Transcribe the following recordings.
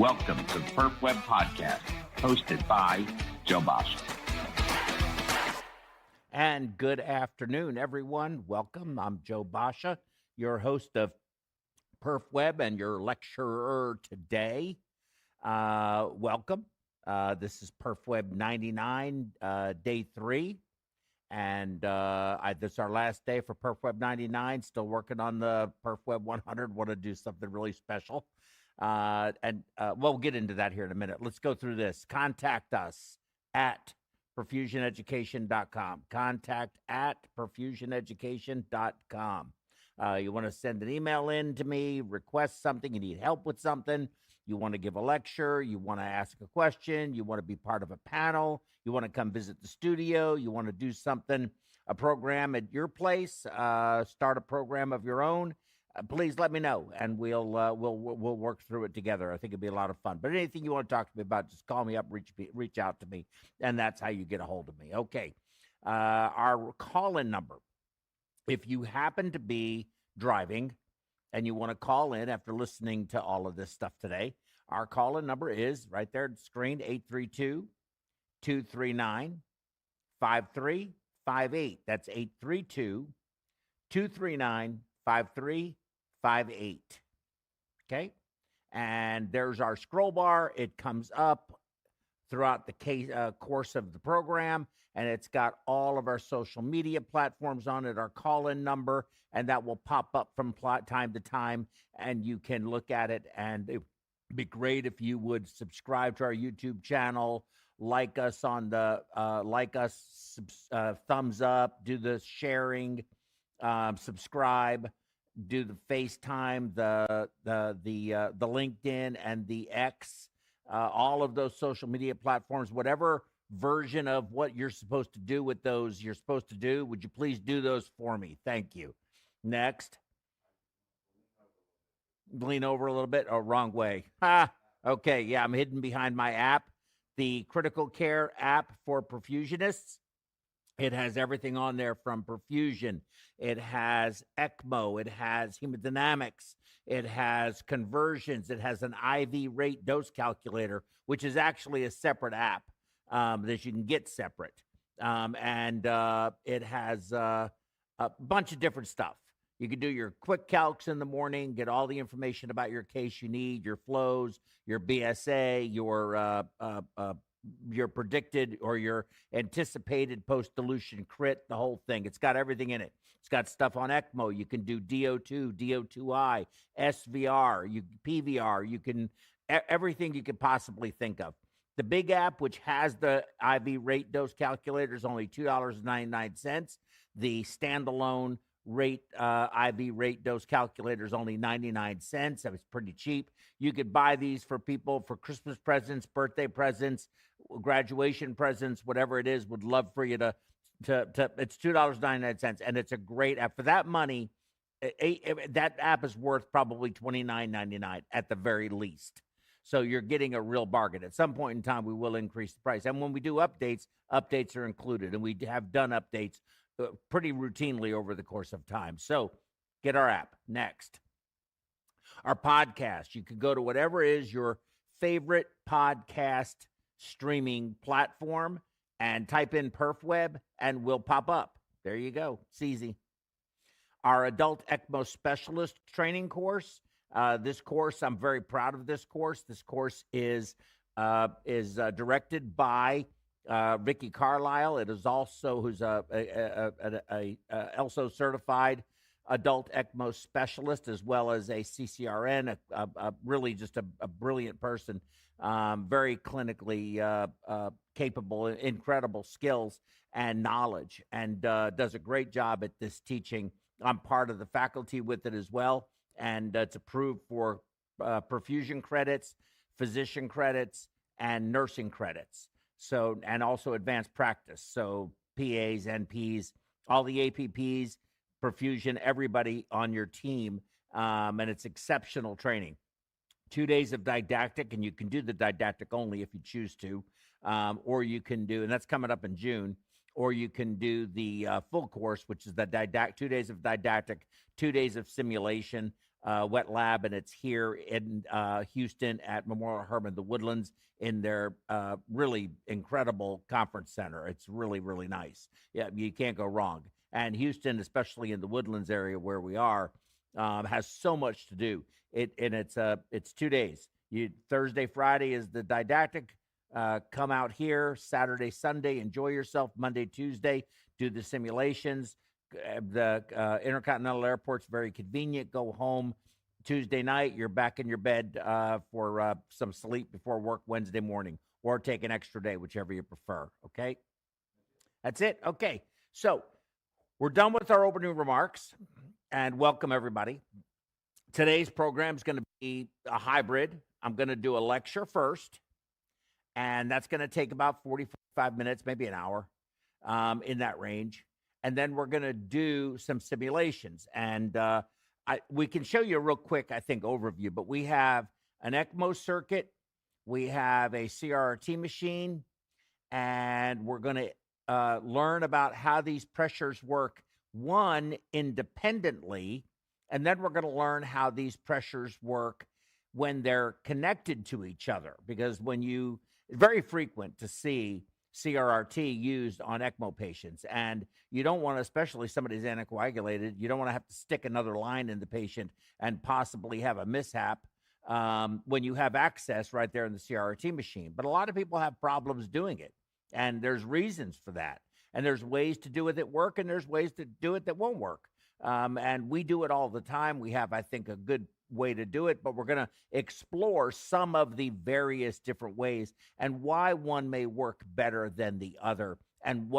Welcome to the PerfWeb podcast, hosted by Joe Basha. And good afternoon, everyone. Welcome. I'm Joe Basha, your host of PerfWeb and your lecturer today. Welcome. This is PerfWeb 99, day 3. And this is our last day for PerfWeb 99. Still working on the PerfWeb 100. Want to do something really special. We'll get into that here in a minute. Let's go through this. Contact us at perfusioneducation.com. Contact at perfusioneducation.com. You want to send an email in to me, request something, you need help with something, you want to give a lecture, you want to ask a question, you want to be part of a panel, you want to come visit the studio, you want to do something, a program at your place, start a program of your own, please let me know, and we'll work through it together. I think it'd be a lot of fun. But anything you want to talk to me about, just call me up, reach out to me, and that's how you get a hold of me. Okay, our call-in number. If you happen to be driving and you want to call in after listening to all of this stuff today, our call-in number is right there on the screen, 832-239-5358. That's 832-239-5358. Okay, and there's our scroll bar. It comes up throughout the course of the program, and it's got all of our social media platforms on it, our call-in number, and that will pop up from time to time, and you can look at it. And it would be great if you would subscribe to our YouTube channel, like us on the thumbs up, do the sharing, subscribe, do the FaceTime, the LinkedIn and the X, all of those social media platforms, whatever version of what you're supposed to do with those you're supposed to do. Would you please do those for me? Thank you. Next. Lean over a little bit. Oh, wrong way. Okay, yeah, I'm hidden behind my app, the Critical Care app for perfusionists. It has everything on there from perfusion. It has ECMO. It has hemodynamics. It has conversions. It has an IV rate dose calculator, which is actually a separate app that you can get separate. It has a bunch of different stuff. You can do your quick calcs in the morning, get all the information about your case you need, your flows, your BSA, your predicted or your anticipated post-dilution crit, the whole thing. It's got everything in it. It's got stuff on ECMO. You can do DO2, DO2I, SVR, PVR. You can everything you could possibly think of. The big app, which has the IV rate dose calculator, is only $2.99. The standalone IV rate dose calculator is only 99 cents. That was pretty cheap. You could buy these for people for Christmas presents, birthday presents, graduation presents, whatever it is. Would love for you to it's $2.99, and it's a great app. For that money, that app is worth probably $29.99 at the very least. So you're getting a real bargain. At some point in time, we will increase the price. And when we do updates are included, and we have done updates pretty routinely over the course of time. So get our app. Next, our podcast. You can go to whatever is your favorite podcast streaming platform and type in PerfWeb, and we'll pop up. There you go. It's easy. Our adult ECMO specialist training course. This course, I'm very proud of this course. This course is directed by Ricky Carlisle. It is also who's a ELSO certified adult ECMO specialist, as well as a CCRN, really just a brilliant person, very clinically capable, incredible skills and knowledge, and does a great job at this teaching. I'm part of the faculty with it as well, and it's approved for perfusion credits, physician credits, and nursing credits. So, and also advanced practice. So PAs, NPs, all the APPs, perfusion, everybody on your team. And it's exceptional training. 2 days of didactic, and you can do the didactic only if you choose to, or you can do, and that's coming up in June, or you can do the full course, which is the 2 days of didactic, 2 days of simulation, wet lab, and it's here in Houston at Memorial Hermann, the Woodlands, in their really incredible conference center. It's really, really nice. Yeah, you can't go wrong. And Houston, especially in the Woodlands area where we are, has so much to do. It's 2 days. Thursday, Friday is the didactic. Come out here Saturday, Sunday, enjoy yourself. Monday, Tuesday, do the simulations. The Intercontinental Airport's very convenient. Go home Tuesday night. You're back in your bed for some sleep before work Wednesday morning, or take an extra day, whichever you prefer. Okay, that's it. Okay, so we're done with our opening remarks, and welcome everybody. Today's program is going to be a hybrid. I'm going to do a lecture first, and that's going to take about 45 minutes, maybe an hour, in that range. And then we're going to do some simulations. And we can show you a real quick, I think, overview. But we have an ECMO circuit. We have a CRRT machine. And we're going to learn about how these pressures work, one, independently. And then we're going to learn how these pressures work when they're connected to each other. Because it's very frequent to see CRRT used on ECMO patients. And you don't want to, especially somebody who's anticoagulated, you don't want to have to stick another line in the patient and possibly have a mishap when you have access right there in the CRRT machine. But a lot of people have problems doing it. And there's reasons for that. And there's ways to do it that work, and there's ways to do it that won't work. And we do it all the time. We have, I think, a good way to do it, but we're going to explore some of the various different ways and why one may work better than the other, and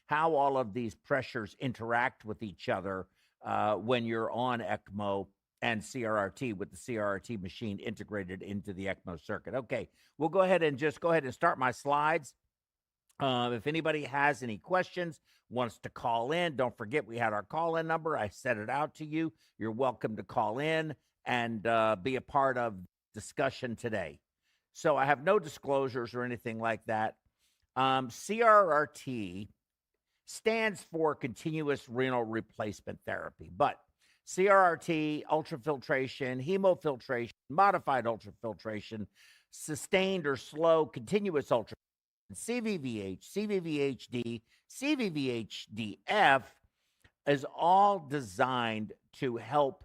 how all of these pressures interact with each other when you're on ECMO and CRRT, with the CRRT machine integrated into the ECMO circuit. Okay, we'll go ahead and start my slides. If anybody has any questions, wants to call in, don't forget we had our call-in number. I set it out to you. You're welcome to call in and be a part of discussion today. So I have no disclosures or anything like that. CRRT stands for continuous renal replacement therapy, but CRRT, ultrafiltration, hemofiltration, modified ultrafiltration, sustained or slow continuous ultrafiltration, CVVH, CVVHD, CVVHDF is all designed to help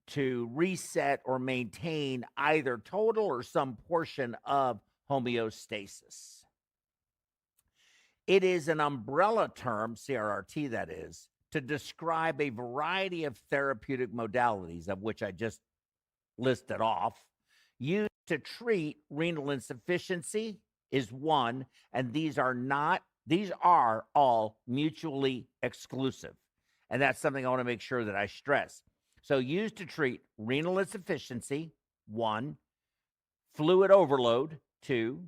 to reset or maintain either total or some portion of homeostasis. It is an umbrella term, CRRT that is, to describe a variety of therapeutic modalities, of which I just listed off, used to treat renal insufficiency is one, and these are all mutually exclusive. And that's something I want to make sure that I stress. So used to treat renal insufficiency, 1, fluid overload, 2,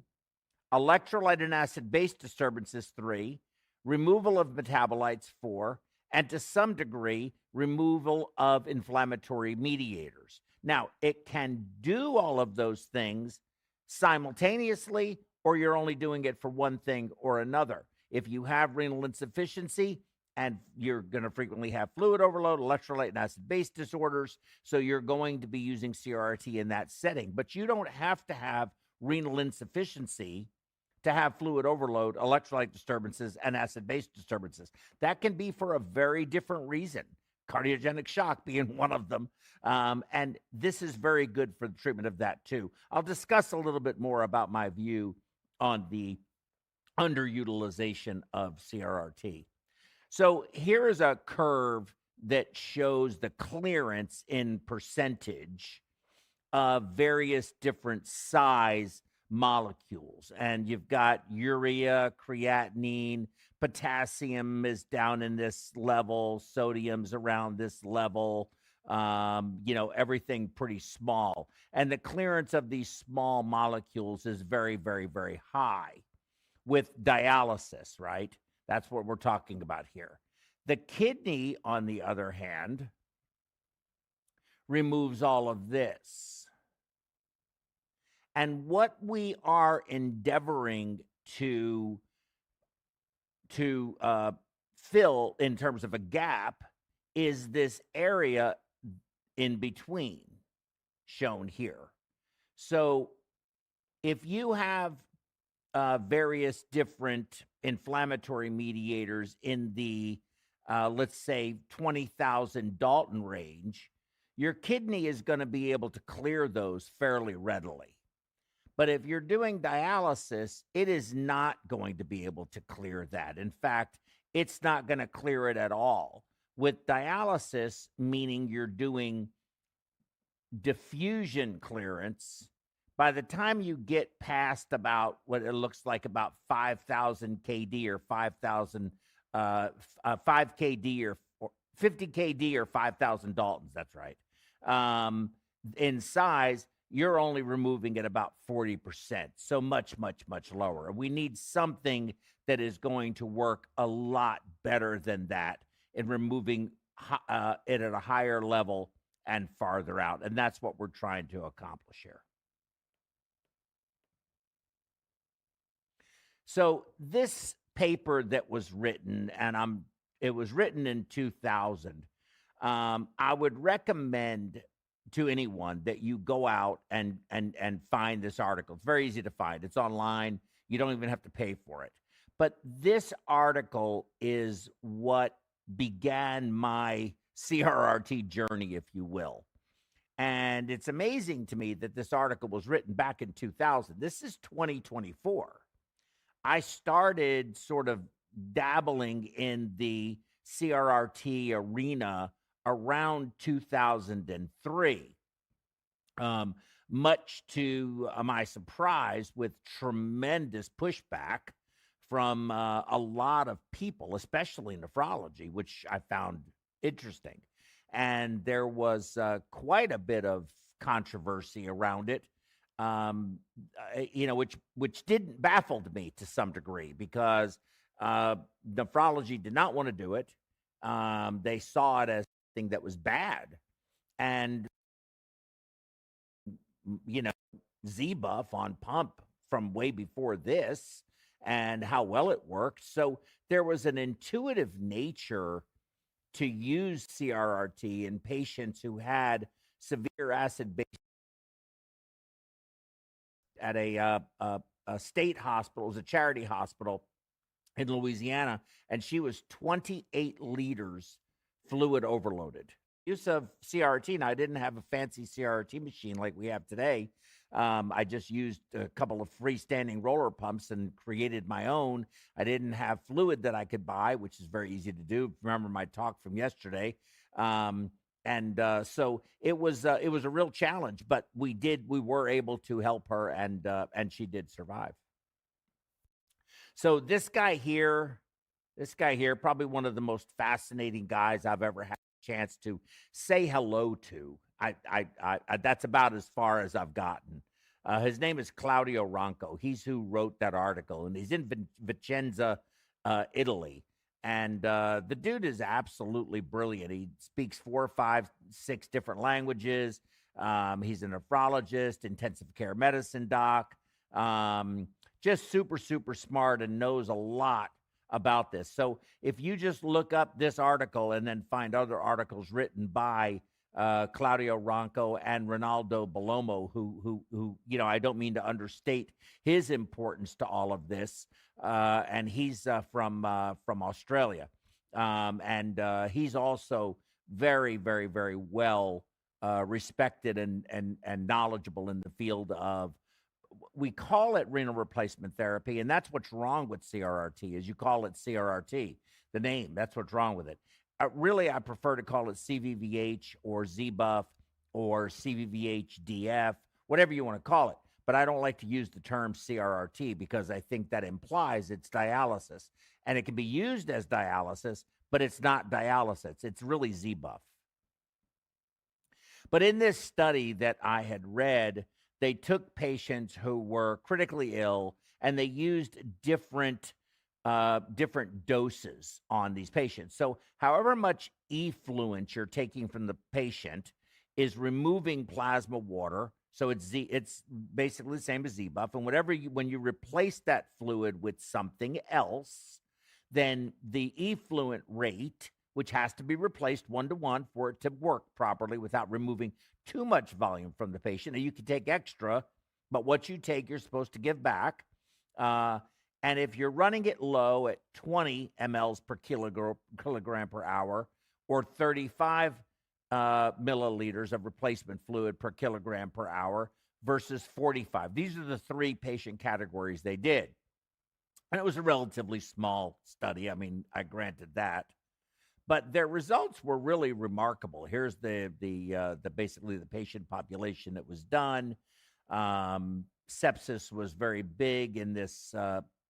electrolyte and acid-base disturbances, 3, removal of metabolites, 4, and to some degree, removal of inflammatory mediators. Now, it can do all of those things simultaneously, or you're only doing it for one thing or another. If you have renal insufficiency, and you're going to frequently have fluid overload, electrolyte and acid-base disorders, so you're going to be using CRRT in that setting. But you don't have to have renal insufficiency to have fluid overload, electrolyte disturbances, and acid-base disturbances. That can be for a very different reason, cardiogenic shock being one of them. And this is very good for the treatment of that too. I'll discuss a little bit more about my view on the underutilization of CRRT. So here is a curve that shows the clearance in percentage of various different size molecules. And you've got urea, creatinine, potassium is down in this level, sodium's around this level, everything pretty small. And the clearance of these small molecules is very, very, very high with dialysis, right? That's what we're talking about here. The kidney, on the other hand, removes all of this. And what we are endeavoring to fill in terms of a gap is this area in between shown here. So if you have various different inflammatory mediators in the, let's say, 20,000 Dalton range, your kidney is going to be able to clear those fairly readily. But if you're doing dialysis, it is not going to be able to clear that. In fact, it's not going to clear it at all. With dialysis, meaning you're doing diffusion clearance, by the time you get past about what it looks like about 5,000 KD or 5,000, 5 KD or 50 KD or 5,000 Daltons, that's right, in size, you're only removing it about 40%. So much, much, much lower. We need something that is going to work a lot better than that in removing it at a higher level and farther out. And that's what we're trying to accomplish here. So this paper that was written, and it was written in 2000, I would recommend to anyone that you go out and find this article. It's very easy to find. It's online. You don't even have to pay for it. But this article is what began my CRRT journey, if you will. And it's amazing to me that this article was written back in 2000. This is 2024. I started sort of dabbling in the CRRT arena around 2003, much to my surprise, with tremendous pushback from a lot of people, especially nephrology, which I found interesting. And there was quite a bit of controversy around it, which didn't baffled me to some degree, because nephrology did not want to do it. They saw it as something that was bad. And, Z-Buff on pump from way before this and how well it worked. So there was an intuitive nature to use CRRT in patients who had severe acid base at a state hospital, it was a charity hospital in Louisiana, and she was 28 liters fluid overloaded. Use of CRRT, and I didn't have a fancy CRRT machine like we have today. I just used a couple of freestanding roller pumps and created my own. I didn't have fluid that I could buy, which is very easy to do. Remember my talk from yesterday. So it was a real challenge, but we were able to help her, and she did survive. So this guy here, probably one of the most fascinating guys I've ever had a chance to say hello to. I that's about as far as I've gotten. His name is Claudio Ronco. He's who wrote that article, and he's in Vicenza, Italy. And the dude is absolutely brilliant. He speaks 4, 5, 6 different languages. He's a nephrologist, intensive care medicine doc. Just super, super smart and knows a lot about this. So if you just look up this article and then find other articles written by Claudio Ronco and Ronaldo Bellomo, who I don't mean to understate his importance to all of this. And he's from Australia, and he's also very, very, very well respected and knowledgeable in the field of. We call it renal replacement therapy, and that's what's wrong with CRRT. Is you call it CRRT, the name. That's what's wrong with it. Really, I prefer to call it CVVH or Z-Buff or CVVH-DF, whatever you want to call it. But I don't like to use the term CRRT because I think that implies it's dialysis. And it can be used as dialysis, but it's not dialysis. It's really Z-Buff. But in this study that I had read, they took patients who were critically ill, and they used different doses on these patients. So however much effluent you're taking from the patient is removing plasma water. So it's basically the same as Z-Buff. And when you replace that fluid with something else, then the effluent rate which has to be replaced 1-to-1 for it to work properly without removing too much volume from the patient. And you can take extra, but what you take, you're supposed to give back. And if you're running it low at 20 mLs per kilogram per hour, or 35 milliliters of replacement fluid per kilogram per hour versus 45. These are the 3 patient categories they did. And it was a relatively small study. I mean, I granted that. But their results were really remarkable. Here's the basically the patient population that was done. Sepsis was very big in this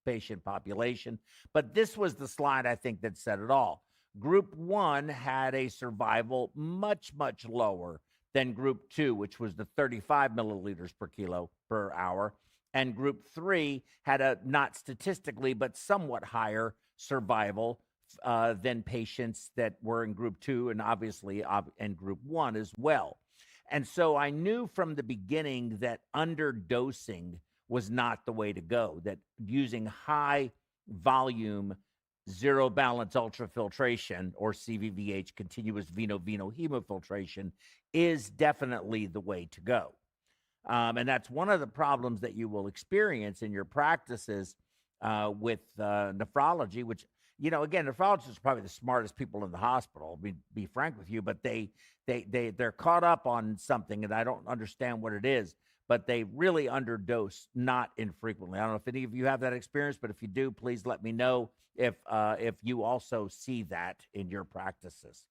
patient population. But this was the slide, I think, that said it all. Group 1 had a survival much, much lower than Group 2, which was the 35 milliliters per kilo per hour. And Group 3 had a, not statistically, but somewhat higher survival than patients that were in Group 2 and obviously in Group 1 as well. And so I knew from the beginning that underdosing was not the way to go, that using high volume zero balance ultrafiltration, or CVVH, continuous veno-veno hemofiltration, is definitely the way to go. And that's one of the problems that you will experience in your practices with nephrology, which, you know, again, nephrologists are probably the smartest people in the hospital, be frank with you, but they're caught up on something, and I don't understand what it is, but they really underdose not infrequently. I don't know if any of you have that experience, but if you do, please let me know if you also see that in your practices.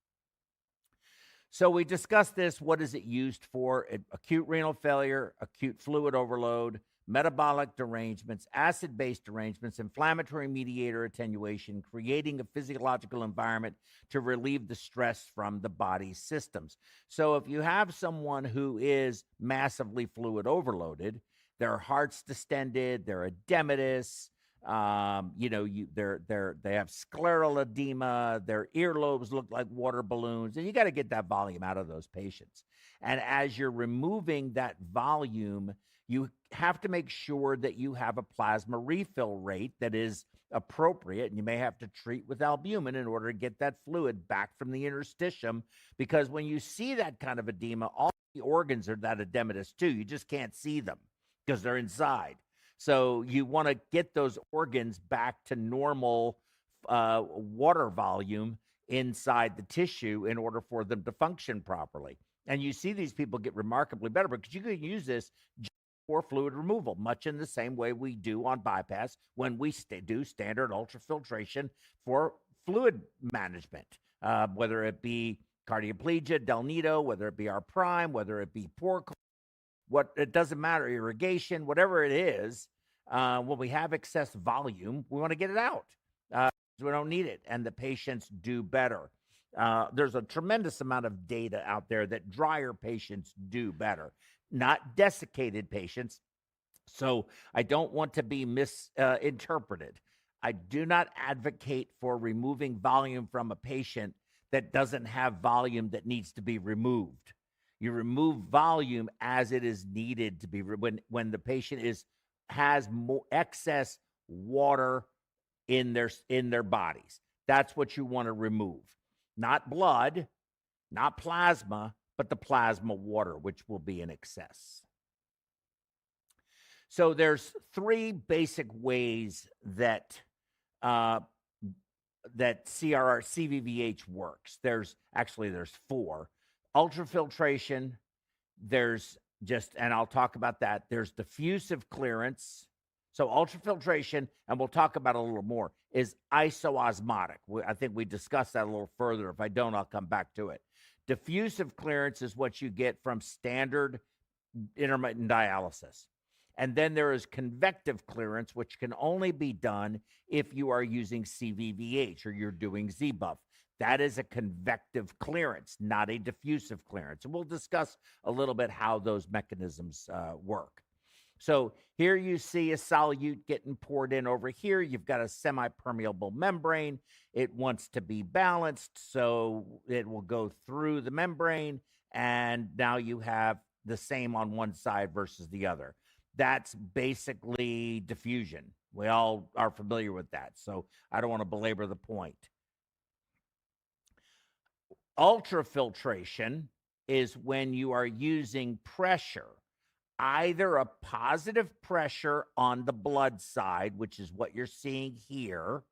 So we discussed this. What is it used for? Acute renal failure, acute fluid overload, metabolic derangements, acid-base derangements, inflammatory mediator attenuation, creating a physiological environment to relieve the stress from the body's systems. So if you have someone who is massively fluid overloaded, their heart's distended, they're edematous, they have scleral edema, their earlobes look like water balloons, and you got to get that volume out of those patients. And as you're removing that volume, you have to make sure that you have a plasma refill rate that is appropriate, and you may have to treat with albumin in order to get that fluid back from the interstitium, because when you see that kind of edema, all the organs are that edematous too. You just can't see them because they're inside. So you want to get those organs back to normal water volume inside the tissue in order for them to function properly. And you see these people get remarkably better because you can use this for fluid removal, much in the same way we do on bypass when we do standard ultrafiltration for fluid management, whether it be cardioplegia, del nido, whether it be our prime, whether it be poor, it doesn't matter, irrigation, whatever it is. When we have excess volume, we want to get it out. We don't need it, and the patients do better. There's a tremendous amount of data out there that drier patients do better, not desiccated patients. So I don't want to be misinterpreted. I do not advocate for removing volume from a patient that doesn't have volume that needs to be removed. You remove volume as it is needed to be when the patient has more excess water in their bodies. That's what you want to remove. Not blood, not plasma, but the plasma water, which will be in excess. So there's 3 basic ways that CVVH works. There's 4. Ultrafiltration, and I'll talk about that. There's diffusive clearance. So ultrafiltration, and we'll talk about it a little more, is isoosmotic. I think we discussed that a little further. If I don't, I'll come back to it. Diffusive clearance is what you get from standard intermittent dialysis. And then there is convective clearance, which can only be done if you are using CVVH or you're doing Z-buff. That is a convective clearance, not a diffusive clearance. And we'll discuss a little bit how those mechanisms work. So here you see a solute getting poured in over here. You've got a semi-permeable membrane. It wants to be balanced, so it will go through the membrane, and now you have the same on one side versus the other. That's basically diffusion. We all are familiar with that, so I don't want to belabor the point. Ultrafiltration is when you are using pressure, either a positive pressure on the blood side, which is what you're seeing here,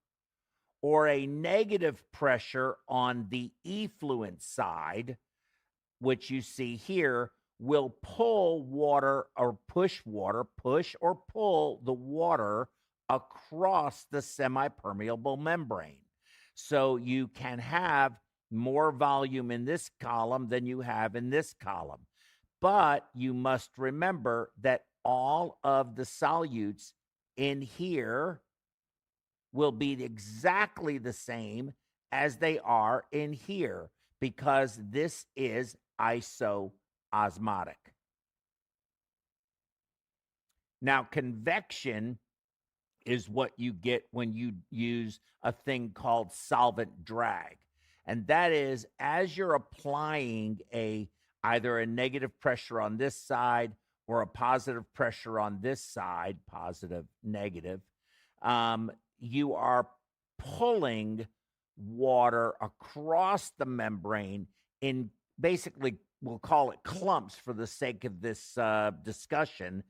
or a negative pressure on the effluent side, which you see here, will pull water or push or pull the water across the semipermeable membrane. So you can have more volume in this column than you have in this column. But you must remember that all of the solutes in here will be exactly the same as they are in here, because this is isoosmotic. Now, convection is what you get when you use a thing called solvent drag. And that is, as you're applying either a negative pressure on this side or a positive pressure on this side, positive, negative, you are pulling water across the membrane in basically, we'll call it clumps for the sake of this discussion.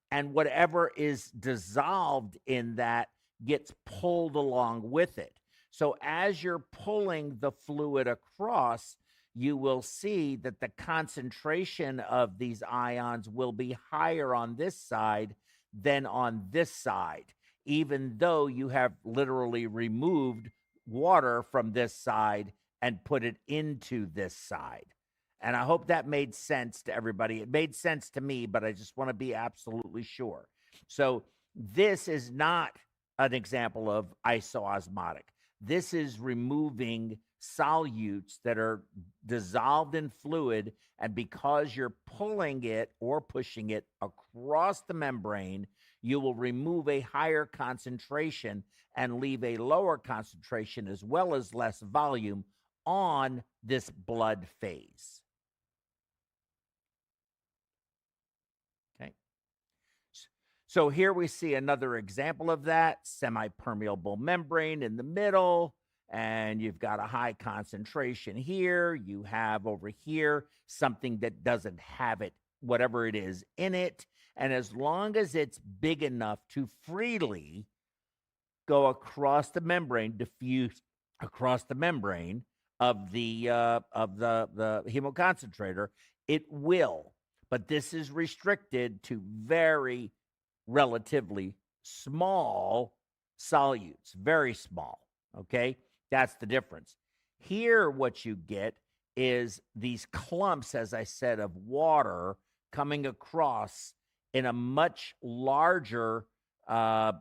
And whatever is dissolved in that gets pulled along with it. So as you're pulling the fluid across, you will see that the concentration of these ions will be higher on this side than on this side, even though you have literally removed water from this side and put it into this side. And I hope that made sense to everybody. It made sense to me, but I just want to be absolutely sure. So this is not an example of isoosmotic. This is removing solutes that are dissolved in fluid, and because you're pulling it or pushing it across the membrane, you will remove a higher concentration and leave a lower concentration as well as less volume on this blood phase. Okay. So here we see another example of that, semipermeable membrane in the middle, and you've got a high concentration here. You have over here something that doesn't have it, whatever it is, in it. And as long as it's big enough to freely go across the membrane, diffuse across the membrane of the hemoconcentrator, it will. But this is restricted to very relatively small solutes, very small. Okay, that's the difference. Here, what you get is these clumps, as I said, of water coming across in a much larger, with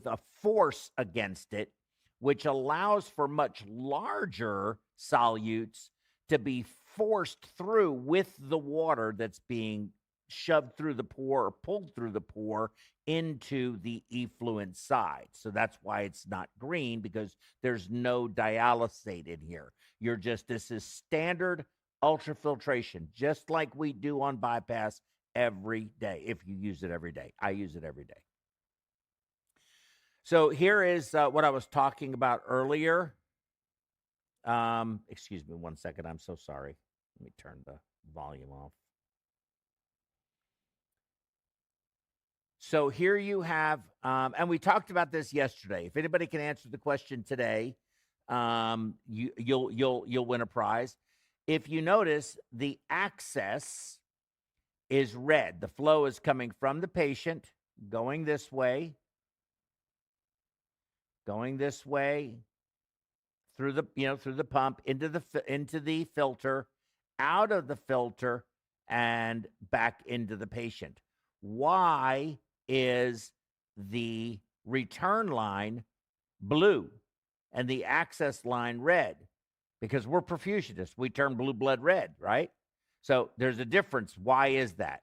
a force against it, which allows for much larger solutes to be forced through with the water that's being shoved through the pore or pulled through the pore into the effluent side. So that's why it's not green, because there's no dialysate in here. This is standard ultrafiltration, just like we do on bypass every day, if you use it every day. I use it every day. So here is what I was talking about earlier. Excuse me one second. I'm so sorry. Let me turn the volume off. So here you have, and we talked about this yesterday. If anybody can answer the question today, you'll win a prize. If you notice, the axis is red. The flow is coming from the patient, going this way, through the pump, into the filter, out of the filter, and back into the patient. Why is the return line blue and the access line red? Because we're perfusionists. We turn blue blood red, right? So there's a difference. Why is that?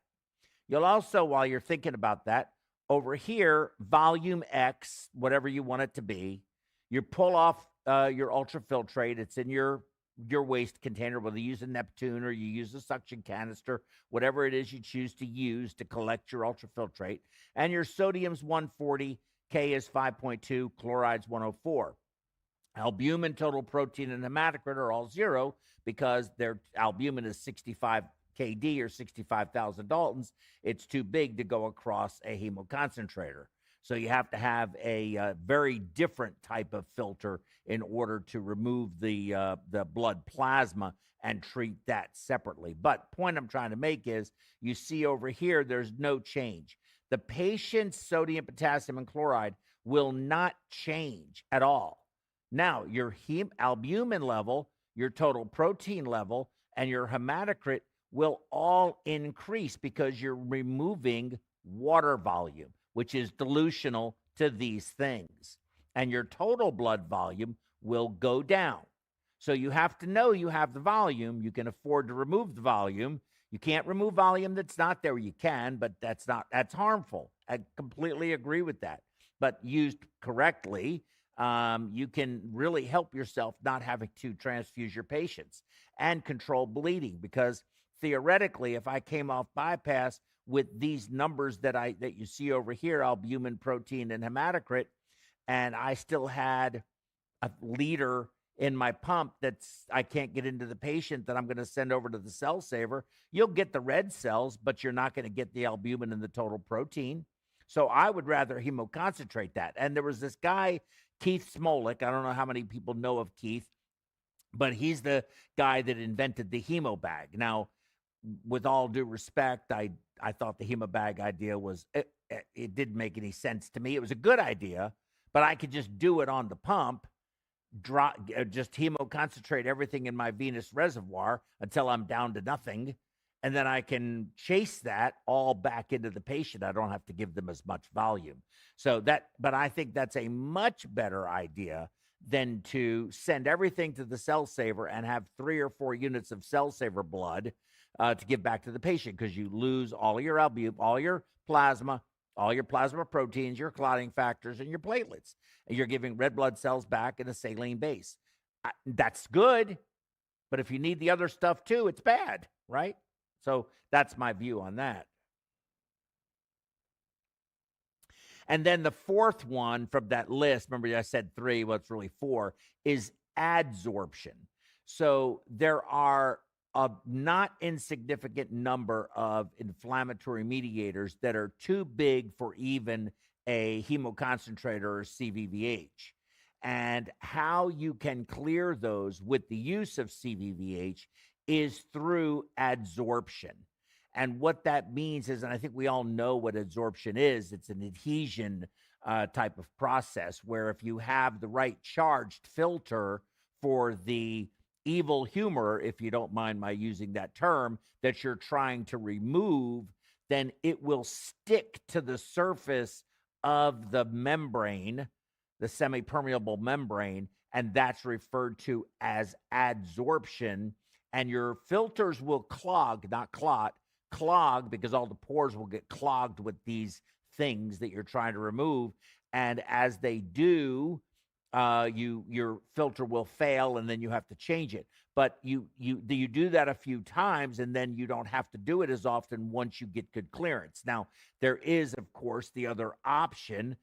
You'll also, while you're thinking about that, over here, volume X, whatever you want it to be, you pull off your ultrafiltrate. It's in your waste container, whether you use a Neptune or you use a suction canister, whatever it is you choose to use to collect your ultrafiltrate. And your sodium's 140, K is 5.2, chloride's 104. Albumin, total protein, and hematocrit are all zero because their albumin is 65 kD or 65,000 Daltons. It's too big to go across a hemoconcentrator. So you have to have a very different type of filter in order to remove the blood plasma and treat that separately. But point I'm trying to make is, you see over here, there's no change. The patient's sodium, potassium, and chloride will not change at all. Now, your albumin level, your total protein level, and your hematocrit will all increase because you're removing water volume, which is dilutional to these things. And your total blood volume will go down. So you have to know you have the volume. You can afford to remove the volume. You can't remove volume that's not there. You can, but that's harmful. I completely agree with that. But used correctly, you can really help yourself not having to transfuse your patients and control bleeding, because theoretically, if I came off bypass with these numbers that you see over here, albumin, protein, and hematocrit, and I still had a liter in my pump I can't get into the patient that I'm going to send over to the cell saver, you'll get the red cells, but you're not going to get the albumin and the total protein. So I would rather hemoconcentrate that. And there was this guy, Keith Smolik. I don't know how many people know of Keith, but he's the guy that invented the hemo bag. Now, with all due respect, I thought the hemo bag idea it didn't make any sense to me. It was a good idea, but I could just do it on the pump, just hemoconcentrate everything in my venous reservoir until I'm down to nothing, and then I can chase that all back into the patient. I don't have to give them as much volume. But I think that's a much better idea than to send everything to the cell saver and have 3 or 4 units of cell saver blood to give back to the patient, because you lose all your albumin, all your plasma proteins, your clotting factors, and your platelets. And you're giving red blood cells back in a saline base. That's good, but if you need the other stuff too, it's bad, right? So that's my view on that. And then the fourth one from that list, remember I said 3, well, it's really 4, is adsorption. So there are a not insignificant number of inflammatory mediators that are too big for even a hemoconcentrator or CVVH. And how you can clear those with the use of CVVH is through adsorption. And what that means is, and I think we all know what adsorption is, it's an adhesion type of process, where if you have the right charged filter for the evil humor, if you don't mind my using that term, that you're trying to remove, then it will stick to the surface of the membrane, the semi-permeable membrane, and that's referred to as adsorption. And your filters will clog, not clot, clog, because all the pores will get clogged with these things that you're trying to remove. And as they do, your filter will fail, and then you have to change it. But you do that a few times, and then you don't have to do it as often once you get good clearance. Now, there is, of course, the other option,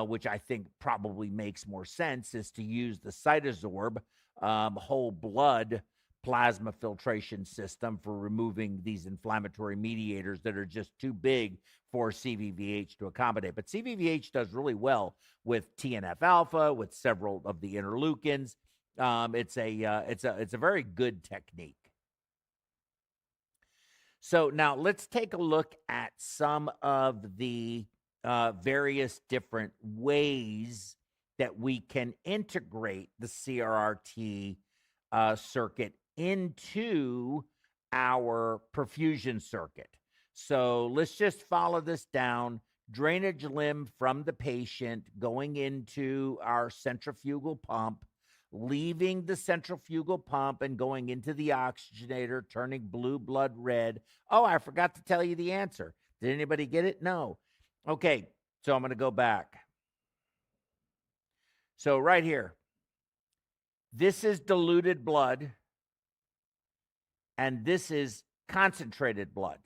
which I think probably makes more sense, is to use the CytoSorb whole blood plasma filtration system for removing these inflammatory mediators that are just too big for CVVH to accommodate. But CVVH does really well with TNF alpha, with several of the interleukins. It's a very good technique. So now let's take a look at some of the various different ways that we can integrate the CRRT circuit into our perfusion circuit. So let's just follow this down. Drainage limb from the patient going into our centrifugal pump, leaving the centrifugal pump and going into the oxygenator, turning blue blood red. Oh, I forgot to tell you the answer. Did anybody get it? No. Okay, so I'm going to go back. So right here, this is diluted blood, and this is concentrated blood.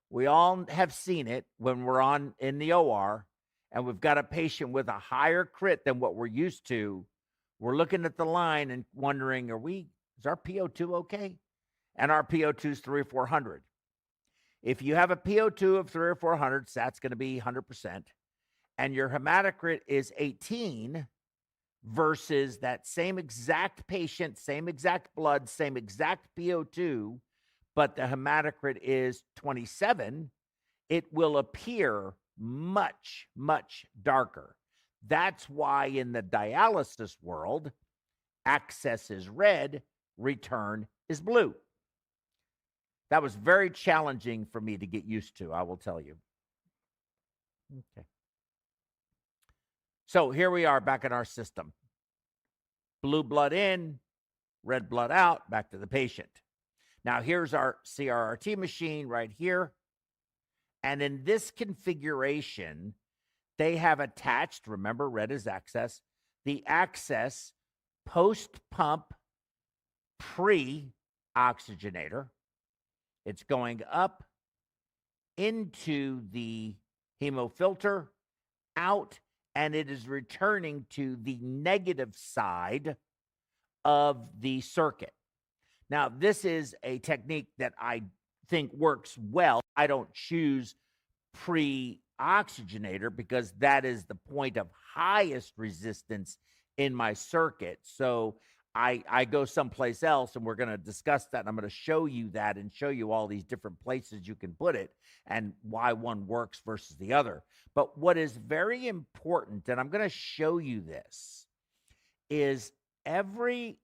We all have seen it when we're in the OR, and we've got a patient with a higher crit than what we're used to. we're looking at the line and wondering, is our PO2 okay? And our PO2 is 300 or 400. If you have a PO2 of 300 or 400, that's going to be 100%. And your hematocrit is 18 versus that same exact patient, same exact blood, same exact PO2, but the hematocrit is 27, it will appear much, much darker. That's why in the dialysis world, access is red, return is blue. That was very challenging for me to get used to, I will tell you. Okay. So here we are back in our system. Blue blood in, red blood out, back to the patient. Now here's our CRRT machine right here. And in this configuration, they have attached, remember, red is access, the access post-pump pre-oxygenator. It's going up into the hemofilter, out, and it is returning to the negative side of the circuit. Now, this is a technique that I think works well. I don't choose pre-oxygenator because that is the point of highest resistance in my circuit. So I go someplace else, and we're going to discuss that. And I'm going to show you that and show you all these different places you can put it and why one works versus the other. But what is very important, and I'm going to show you this, is every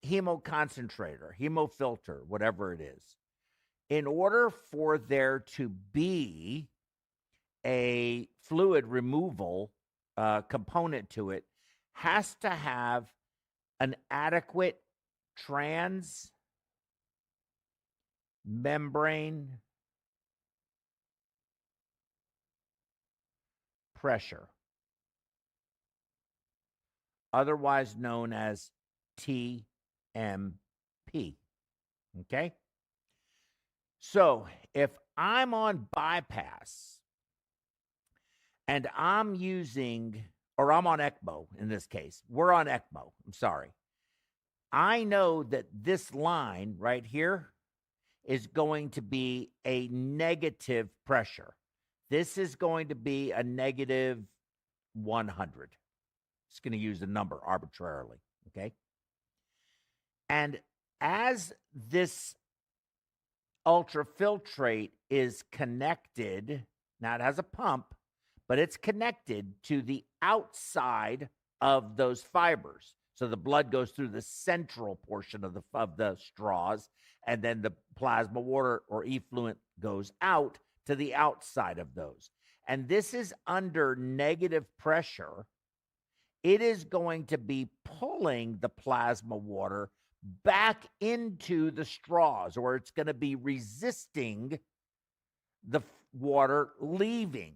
hemoconcentrator, hemofilter, whatever it is, in order for there to be a fluid removal component to it, has to have an adequate transmembrane pressure, otherwise known as TMP. Okay? So if I'm on bypass and I'm using, or I'm on ECMO in this case, we're on ECMO, I'm sorry. I know that this line right here is going to be a negative pressure. This is going to be a negative 100. It's going to use a number arbitrarily, okay? And as this ultrafiltrate is connected, now it has a pump, but it's connected to the outside of those fibers. So the blood goes through the central portion of the straws, and then the plasma water or effluent goes out to the outside of those. And this is under negative pressure. It is going to be pulling the plasma water back into the straws, or it's going to be resisting the water leaving.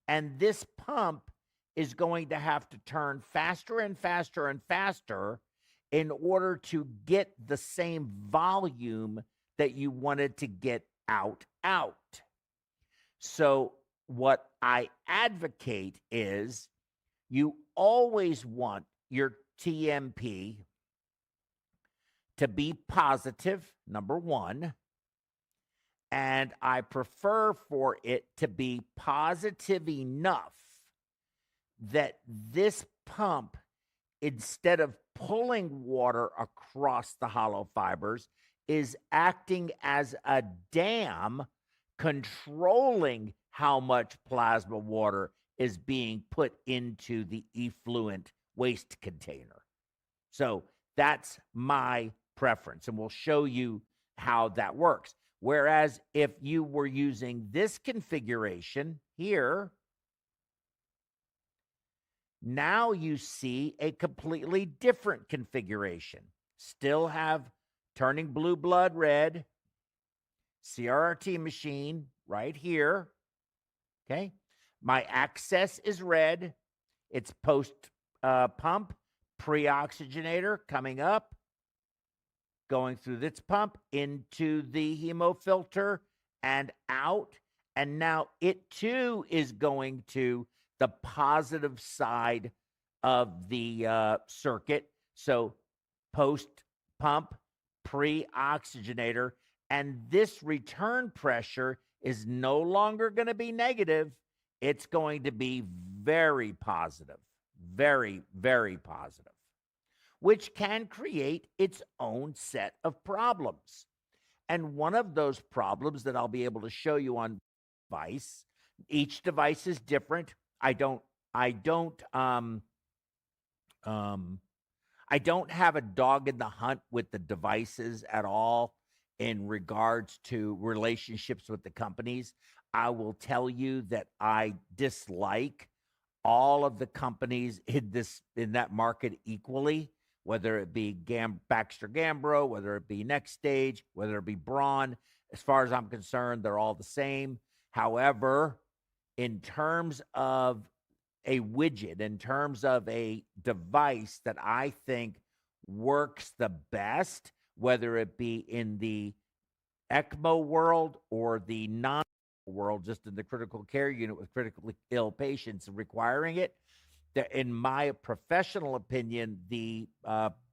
And this pump is going to have to turn faster and faster and faster in order to get the same volume that you wanted to get out. So what I advocate is you always want your TMP to be positive, number one, and I prefer for it to be positive enough that this pump, instead of pulling water across the hollow fibers, is acting as a dam controlling how much plasma water is being put into the effluent waste container. So that's my preference, and we'll show you how that works. Whereas if you were using this configuration here, now you see a completely different configuration. Still have turning blue blood red, CRRT machine right here. Okay. My access is red. It's post pump, pre-oxygenator coming up, going through this pump into the hemofilter and out. And now it too is going to the positive side of the circuit. So post pump, pre-oxygenator, and this return pressure is no longer going to be negative. It's going to be very positive, very, very positive, which can create its own set of problems. And one of those problems that I'll be able to show you on device, each device is different. I don't have a dog in the hunt with the devices at all in regards to relationships with the companies. I will tell you that I dislike all of the companies in that market equally, whether it be Baxter Gambro, whether it be Next Stage, whether it be Braun. As far as I'm concerned, they're all the same. However, in terms of a widget, in terms of a device that I think works the best, whether it be in the ECMO world or the non world, just in the critical care unit with critically ill patients requiring it, in my professional opinion, the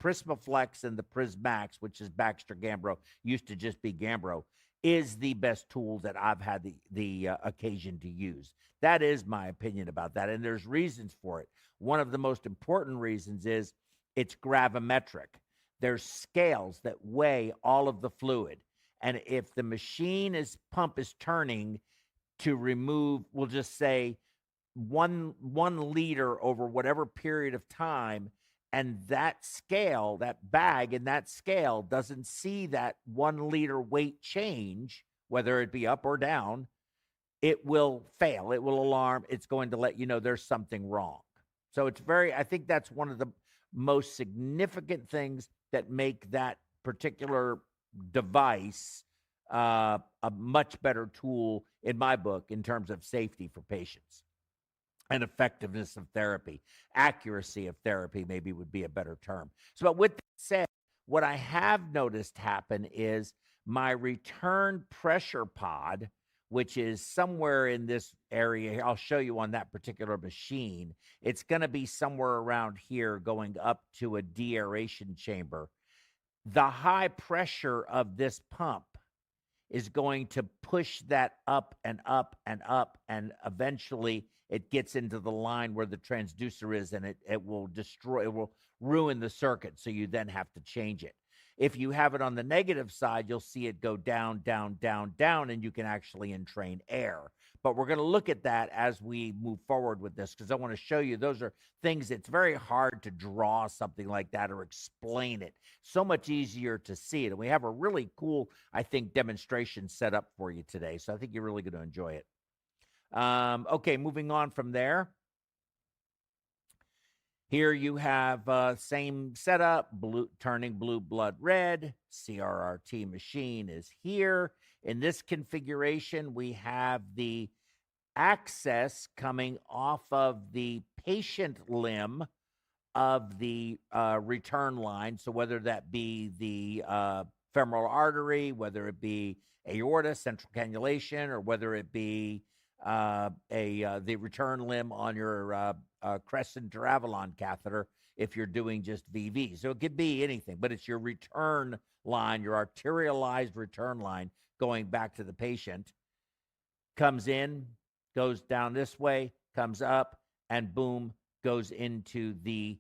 PrismaFlex and the PrisMax, which is Baxter Gambro, used to just be Gambro, is the best tool that I've had the occasion to use. That is my opinion about that, and there's reasons for it. One of the most important reasons is it's gravimetric. There's scales that weigh all of the fluid, and if the pump is turning to remove, we'll just say, 1 liter over whatever period of time, and that scale, that bag in that scale doesn't see that 1 liter weight change, whether it be up or down, it will fail. It will alarm. It's going to let you know there's something wrong. So I think that's one of the most significant things that make that particular device a much better tool in my book in terms of safety for patients. And effectiveness of therapy, accuracy of therapy maybe would be a better term. So, but with that said, what I have noticed happen is my return pressure pod, which is somewhere in this area, I'll show you on that particular machine. It's going to be somewhere around here going up to a deaeration chamber. The high pressure of this pump is going to push that up and up and up, and eventually it gets into the line where the transducer is, and it will ruin the circuit, so you then have to change it. If you have it on the negative side, you'll see it go down, down, down, down, and you can actually entrain air. But we're going to look at that as we move forward with this, because I want to show you those are things it's very hard to draw something like that or explain it. So much easier to see it. And we have a really cool, I think, demonstration set up for you today. So I think you're really going to enjoy it. Okay, moving on from there. Here you have same setup, turning blue blood red. CRRT machine is here. In this configuration, we have the access coming off of the patient limb of the return line. So whether that be the femoral artery, whether it be aorta, central cannulation, or whether it be the return limb on your Crescent or Avalon catheter if you're doing just VV. So it could be anything, but it's your return line, your arterialized return line going back to the patient. Comes in, goes down this way, comes up, and boom, goes into the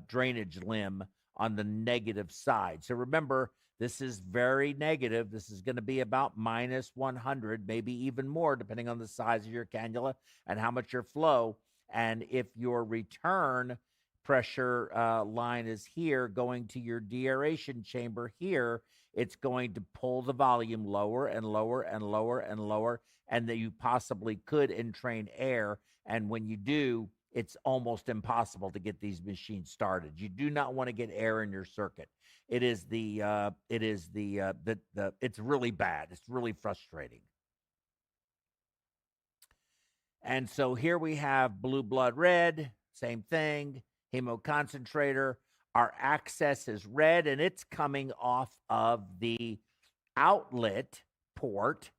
drainage limb on the negative side. So remember, this is very negative. This is going to be about minus 100, maybe even more, depending on the size of your cannula and how much your flow. And if your return pressure line is here going to your deaeration chamber here, it's going to pull the volume lower and lower and lower and lower, and that you possibly could entrain air. And when you do, it's almost impossible to get these machines started. You do not want to get air in your circuit. It's really bad. It's really frustrating. And so here we have blue blood red, same thing, hemoconcentrator. Our access is red, and it's coming off of the outlet port,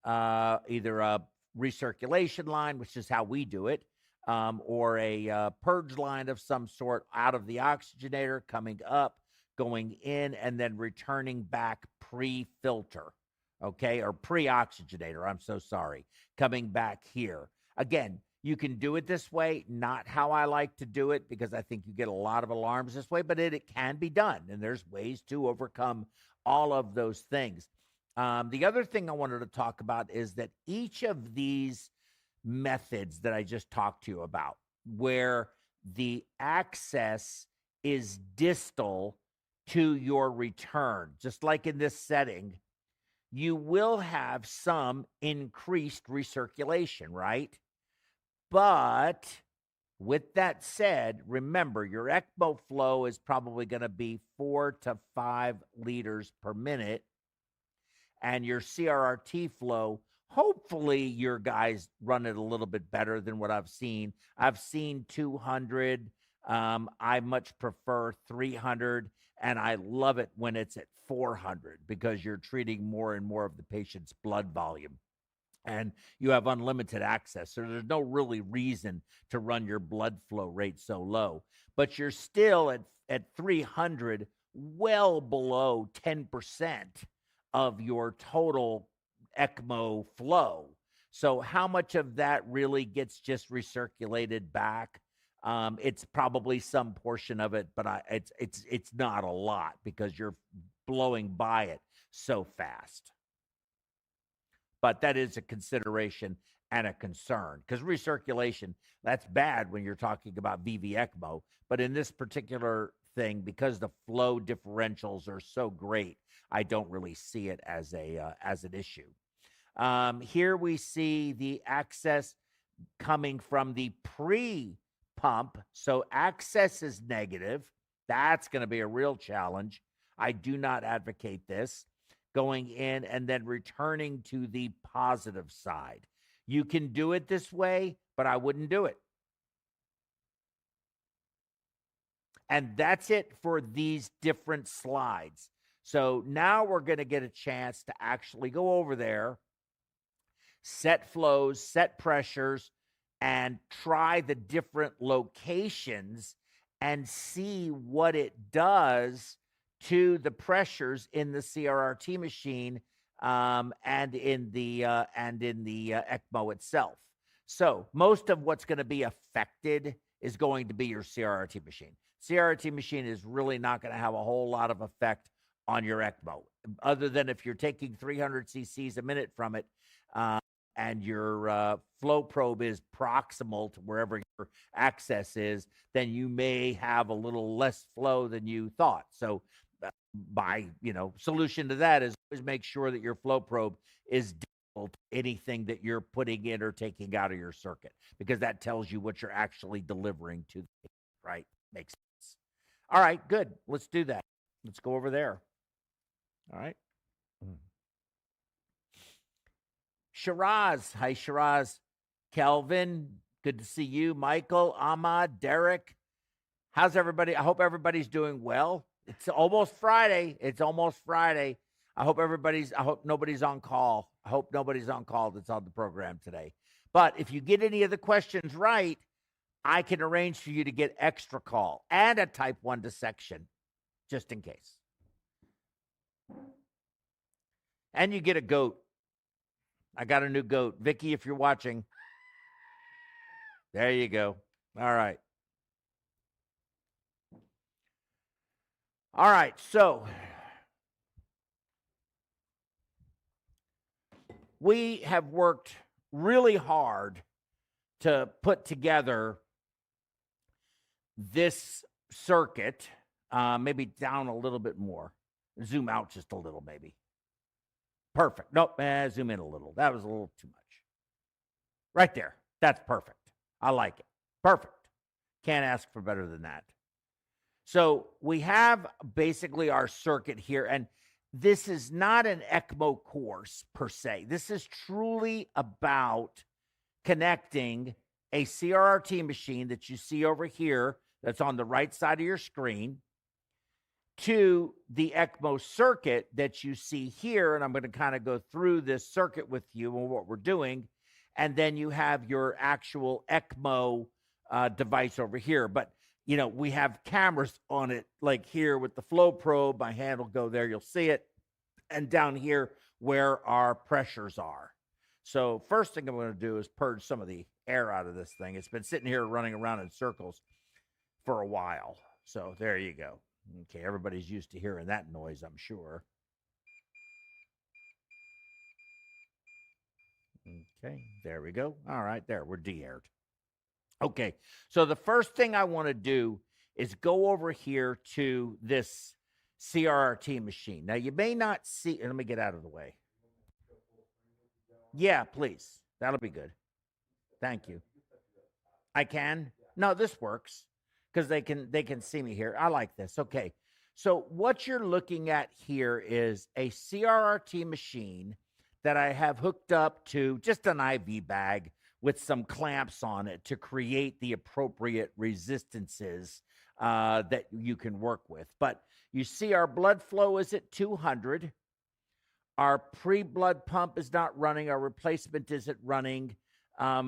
either a recirculation line, which is how we do it, or a purge line of some sort out of the oxygenator, coming up, going in, and then returning back pre-filter, okay, or pre-oxygenator, I'm so sorry, coming back here. Again, you can do it this way, not how I like to do it, because I think you get a lot of alarms this way, but it can be done, and there's ways to overcome all of those things. The other thing I wanted to talk about is that each of these methods that I just talked to you about, where the access is distal to your return, just like in this setting, you will have some increased recirculation, right? But with that said, remember, your ECMO flow is probably going to be 4 to 5 liters per minute, and your CRRT flow, hopefully your guys run it a little bit better than what I've seen. I've seen 200. I much prefer 300, and I love it when it's at 400 because you're treating more and more of the patient's blood volume. And you have unlimited access. So there's no really reason to run your blood flow rate so low. But you're still at 300, well below 10% of your total ECMO flow. So how much of that really gets just recirculated back? It's probably some portion of it, but it's not a lot because you're blowing by it so fast. But that is a consideration and a concern, because recirculation, that's bad when you're talking about VV ECMO. But in this particular thing, because the flow differentials are so great, I don't really see it as an issue. Here we see the access coming from the pre-pump. So access is negative. That's going to be a real challenge. I do not advocate this. Going in and then returning to the positive side. You can do it this way, but I wouldn't do it. And that's it for these different slides. So now we're going to get a chance to actually go over there, set flows, set pressures, and try the different locations and see what it does to the pressures in the CRRT machine and in the ECMO itself. So most of what's going to be affected is going to be your CRRT machine. CRRT machine is really not going to have a whole lot of effect on your ECMO, other than if you're taking 300 cc's a minute from it and your flow probe is proximal to wherever your access is, then you may have a little less flow than you thought. So my solution to that is always make sure that your flow probe is distal to anything that you're putting in or taking out of your circuit, because that tells you what you're actually delivering to the patient, right? Makes sense. All right, good. Let's do that. Let's go over there. All right. Shiraz. Hi, Shiraz. Kelvin, good to see you. Michael, Ahmad, Derek. How's everybody? I hope everybody's doing well. It's almost Friday. I hope nobody's on call. I hope nobody's on call that's on the program today. But if you get any of the questions right, I can arrange for you to get extra call and a type 1 dissection, just in case. And you get a goat. I got a new goat. Vicky, if you're watching, there you go. All right. All right, so we have worked really hard to put together this circuit. Maybe down a little bit more. Zoom out just a little, maybe. Perfect. Nope, zoom in a little. That was a little too much. Right there. That's perfect. I like it. Perfect. Can't ask for better than that. So we have basically our circuit here, and this is not an ECMO course per se. This is truly about connecting a CRRT machine that you see over here that's on the right side of your screen to the ECMO circuit that you see here. And I'm going to kind of go through this circuit with you and what we're doing. And then you have your actual ECMO device over here. But, you know, we have cameras on it, like here with the flow probe. My hand will go there. You'll see it. And down here where our pressures are. So first thing I'm going to do is purge some of the air out of this thing. It's been sitting here running around in circles for a while. So there you go. Okay, everybody's used to hearing that noise, I'm sure. Okay, there we go. All right, there, we're de-aired. Okay, so the first thing I want to do is go over here to this CRRT machine. Now, you may not see, let me get out of the way. Yeah, please. That'll be good. Thank you. I can? No, this works because they can see me here. I like this. Okay. So what you're looking at here is a CRRT machine that I have hooked up to just an IV bag with some clamps on it to create the appropriate resistances that you can work with. But you see our blood flow is at 200. Our pre-blood pump is not running. Our replacement isn't running.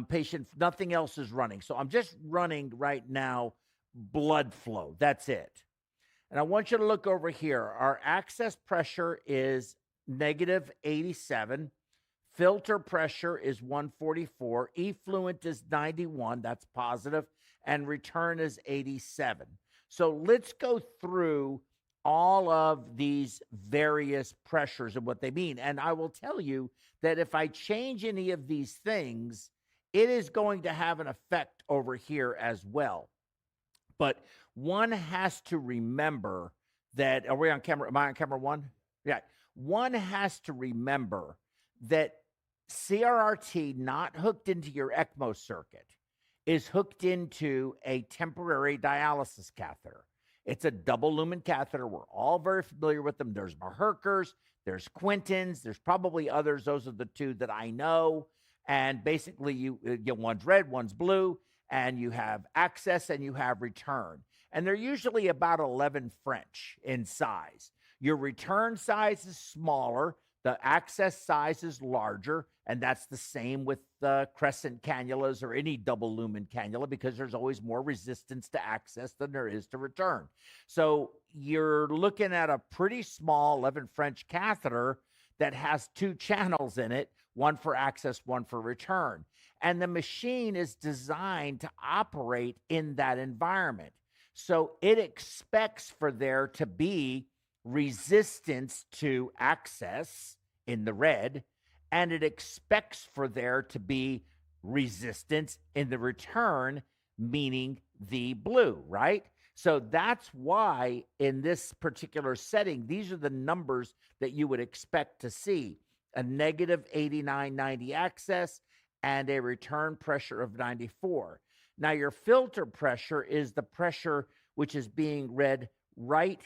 Patient, nothing else is running. So I'm just running right now blood flow. That's it. And I want you to look over here. Our access pressure is negative 87. Filter pressure is 144. Effluent is 91. That's positive. And return is 87. So let's go through all of these various pressures and what they mean. And I will tell you that if I change any of these things, it is going to have an effect over here as well. But one has to remember that, are we on camera? Am I on camera one? Yeah. One has to remember that CRRT not hooked into your ECMO circuit is hooked into a temporary dialysis catheter. It's a double lumen catheter. We're all very familiar with them. There's Maherkers, there's Quintins, there's probably others. Those are the two that I know. And basically, you get one's red, one's blue, and you have access and you have return. And they're usually about 11 French in size. Your return size is smaller. The access size is larger, and that's the same with the crescent cannulas or any double lumen cannula because there's always more resistance to access than there is to return. So you're looking at a pretty small 11 French catheter that has two channels in it, one for access, one for return. And the machine is designed to operate in that environment. So it expects for there to be resistance to access in the red, and it expects for there to be resistance in the return, meaning the blue, right? So that's why in this particular setting, these are the numbers that you would expect to see: a negative 89/90 access and a return pressure of 94. Now, your filter pressure is the pressure which is being read right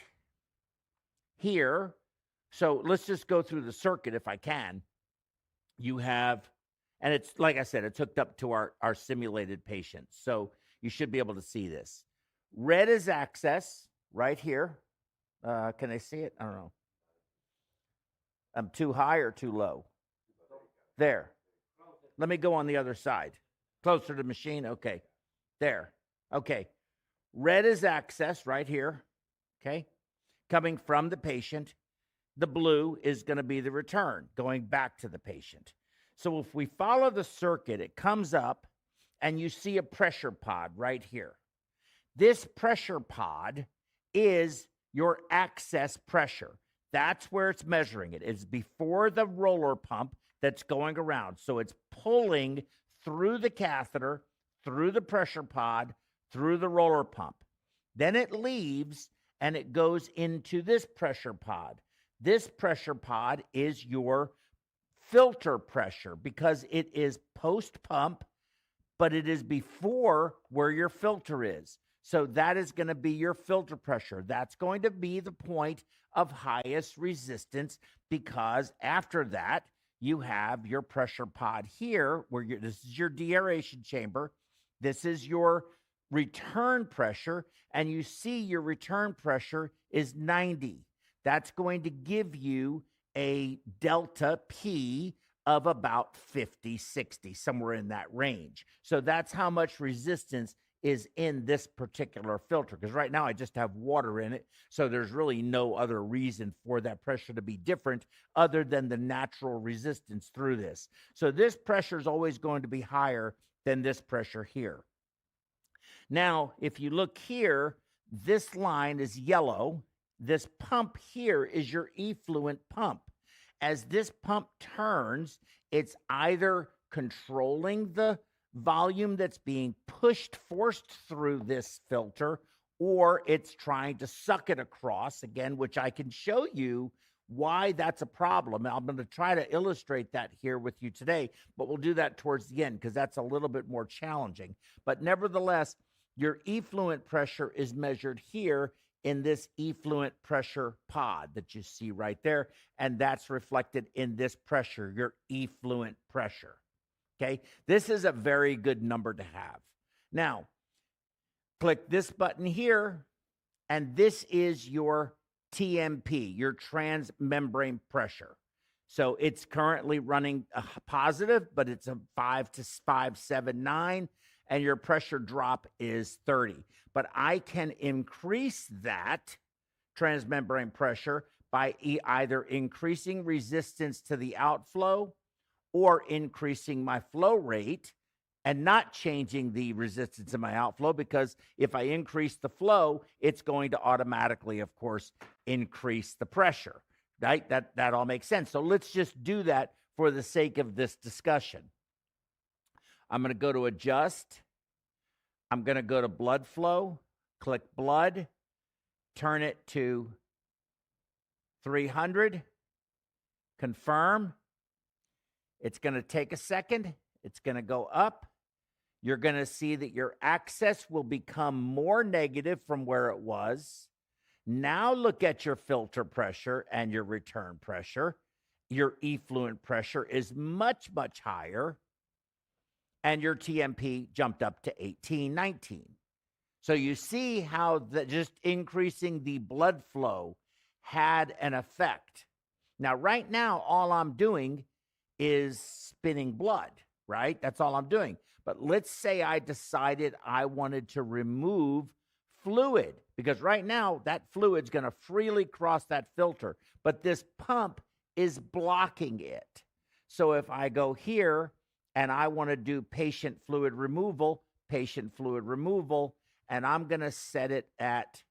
here. So let's just go through the circuit if I can. You have, and it's like I said, it's hooked up to our simulated patients. So you should be able to see this. Red is access right here. Can I see it? I don't know. I'm too high or too low? There. Let me go on the other side. Closer to the machine. Okay. There. Okay. Red is access right here. Okay. Coming from the patient. The blue is going to be the return going back to the patient. So if we follow the circuit, it comes up and you see a pressure pod right here. This pressure pod is your access pressure. That's where it's measuring it. It's before the roller pump that's going around. So it's pulling through the catheter, through the pressure pod, through the roller pump. Then it leaves and it goes into this pressure pod. This pressure pod is your filter pressure because it is post-pump, but it is before where your filter is. So that is going to be your filter pressure. That's going to be the point of highest resistance because after that, you have your pressure pod here where this is your deaeration chamber. This is your return pressure, and you see your return pressure is 90. That's going to give you a delta P of about 50, 60, somewhere in that range. So that's how much resistance is in this particular filter, because right now I just have water in it, so there's really no other reason for that pressure to be different other than the natural resistance through this. So this pressure is always going to be higher than this pressure here. Now, if you look here, this line is yellow. This pump here is your effluent pump. As this pump turns, it's either controlling the volume that's being forced through this filter, or it's trying to suck it across, again, which I can show you why that's a problem. I'm going to try to illustrate that here with you today, but we'll do that towards the end because that's a little bit more challenging. But nevertheless, your effluent pressure is measured here in this effluent pressure pod that you see right there, and that's reflected in this pressure, your effluent pressure. Okay, this is a very good number to have. Now, click this button here, and this is your TMP, your transmembrane pressure. So it's currently running positive, but it's a 5 to 579, and your pressure drop is 30. But I can increase that transmembrane pressure by either increasing resistance to the outflow or increasing my flow rate and not changing the resistance in my outflow, because if I increase the flow, it's going to automatically, of course, increase the pressure, right? That all makes sense. So let's just do that for the sake of this discussion. I'm going to go to adjust. I'm going to go to blood flow, click blood, turn it to 300, confirm. It's going to take a second. It's going to go up. You're going to see that your access will become more negative from where it was. Now look at your filter pressure and your return pressure. Your effluent pressure is much, much higher. And your TMP jumped up to 18, 19. So you see how just increasing the blood flow had an effect. Now, right now, all I'm doing is spinning blood, right? That's all I'm doing. But let's say I decided I wanted to remove fluid, because right now that fluid's going to freely cross that filter, but this pump is blocking it. So if I go here and I want to do patient fluid removal, and I'm going to set it at,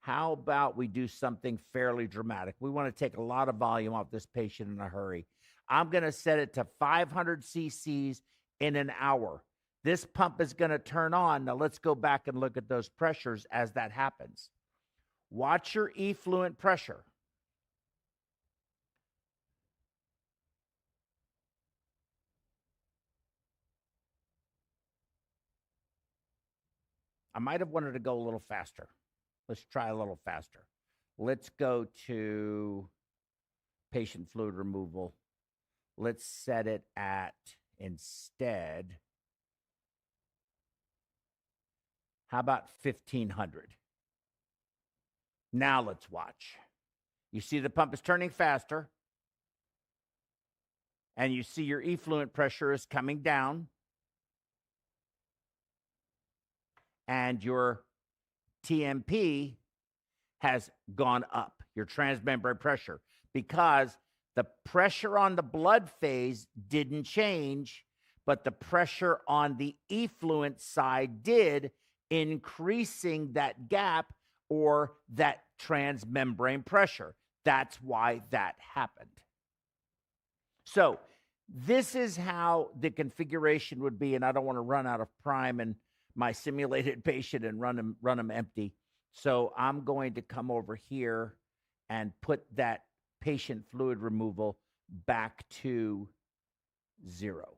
how about we do something fairly dramatic? We want to take a lot of volume off this patient in a hurry. I'm going to set it to 500 cc's in an hour. This pump is going to turn on. Now let's go back and look at those pressures as that happens. Watch your effluent pressure. I might have wanted to go a little faster. Let's try a little faster. Let's go to patient fluid removal. Let's set it at, instead, how about 1500? Now let's watch. You see the pump is turning faster, and you see your effluent pressure is coming down, and your TMP has gone up, your transmembrane pressure, because the pressure on the blood phase didn't change, but the pressure on the effluent side did, increasing that gap or that transmembrane pressure. That's why that happened. So this is how the configuration would be, and I don't want to run out of prime and my simulated patient and run them empty. So I'm going to come over here and put that patient fluid removal back to 0.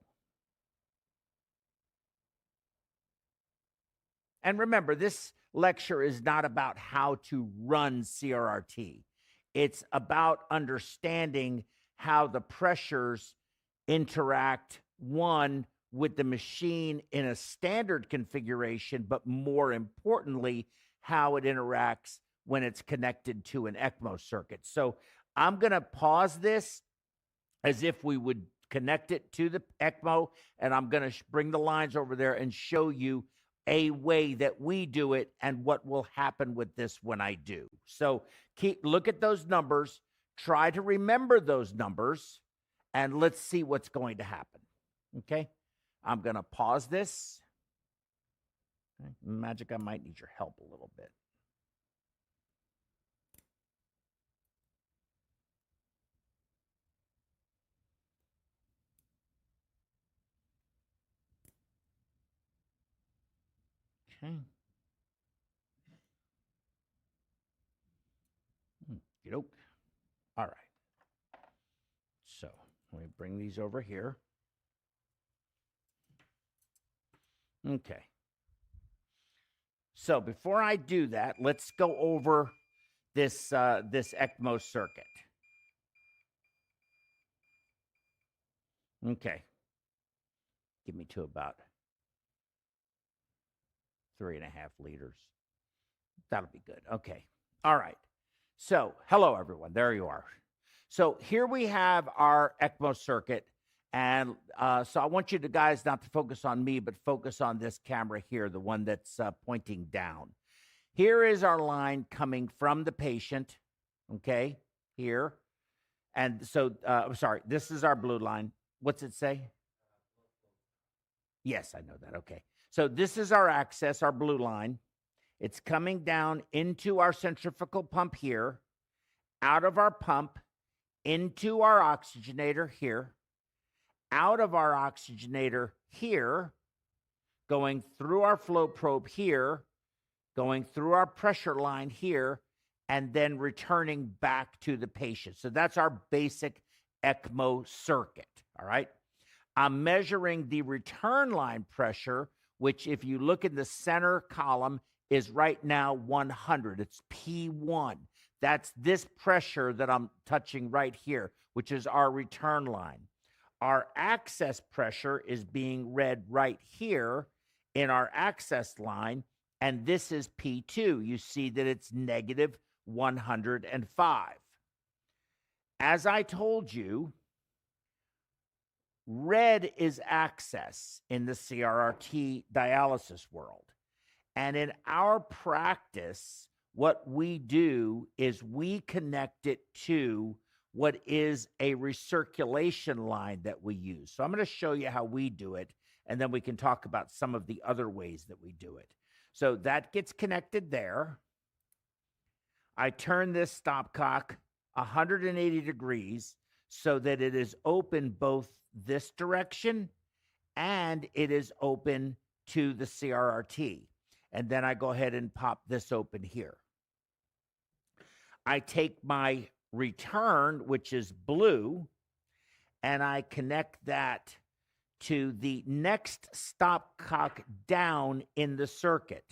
And remember, this lecture is not about how to run CRRT. It's about understanding how the pressures interact, one, with the machine in a standard configuration, but more importantly, how it interacts when it's connected to an ECMO circuit. So I'm going to pause this as if we would connect it to the ECMO, and I'm going to bring the lines over there and show you a way that we do it and what will happen with this when I do. So look at those numbers, try to remember those numbers, and let's see what's going to happen. Okay, I'm going to pause this. Okay. Magic, I might need your help a little bit. Okay. Okey-doke. All right. So let me bring these over here. Okay. So before I do that, let's go over this ECMO circuit. Okay. Give me to about 3.5 liters. That'll be good. Okay. All right. So hello, everyone. There you are. So here we have our ECMO circuit. And so I want you to guys not to focus on me, but focus on this camera here, the one that's pointing down. Here is our line coming from the patient, okay, here. And so, sorry, this is our blue line. What's it say? Yes, I know that. Okay. So this is our access, our blue line. It's coming down into our centrifugal pump here, out of our pump, into our oxygenator here, out of our oxygenator here, going through our flow probe here, going through our pressure line here, and then returning back to the patient. So that's our basic ECMO circuit, all right? I'm measuring the return line pressure, which if you look in the center column is right now 100. It's P1. That's this pressure that I'm touching right here, which is our return line. Our access pressure is being read right here in our access line, and this is P2. You see that it's negative 105. As I told you, red is access in the CRRT dialysis world. And in our practice, what we do is we connect it to what is a recirculation line that we use. So I'm going to show you how we do it, and then we can talk about some of the other ways that we do it. So that gets connected there. I turn this stopcock 180 degrees so that it is open both this direction and it is open to the CRRT. And then I go ahead and pop this open here. I take my return, which is blue, and I connect that to the next stopcock down in the circuit.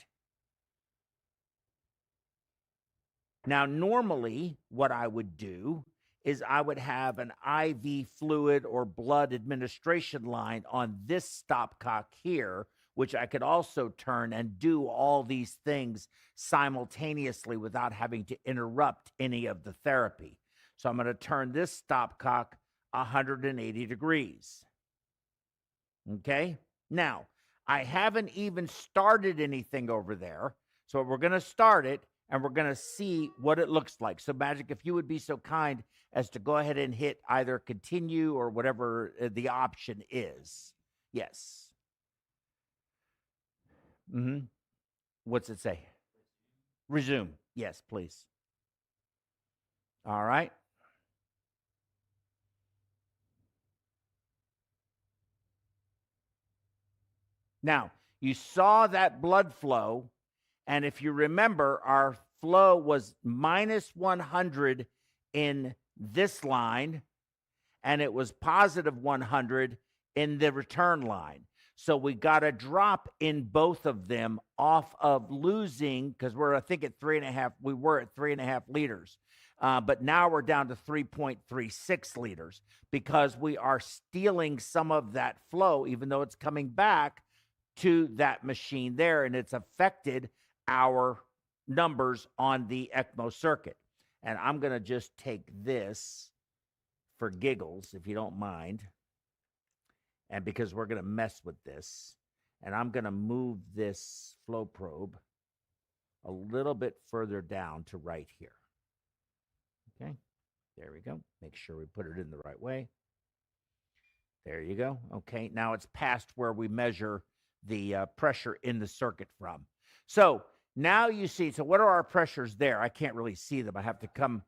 Now, normally what I would do is I would have an IV fluid or blood administration line on this stopcock here, which I could also turn and do all these things simultaneously without having to interrupt any of the therapy. So I'm going to turn this stopcock 180 degrees. Okay? Now, I haven't even started anything over there. So we're going to start it, and we're going to see what it looks like. So, Magic, if you would be so kind as to go ahead and hit either continue or whatever the option is. Yes. What's it say? Resume. Yes, please. All right. Now, you saw that blood flow, and if you remember, our flow was minus 100 in this line, and it was positive 100 in the return line. So we got a drop in both of them off of losing, because we're, I think, at 3.5, we were at 3.5 liters. But now we're down to 3.36 liters because we are stealing some of that flow, even though it's coming back to that machine there, and it's affected our numbers on the ECMO circuit. And I'm going to just take this for giggles, if you don't mind. And because we're going to mess with this, And I'm going to move this flow probe a little bit further down to right here. Okay, there we go. Make sure we put it in the right way. There you go. Okay, now it's past where we measure the pressure in the circuit from. So now you see, so what are our pressures there? I can't really see them. I have to come.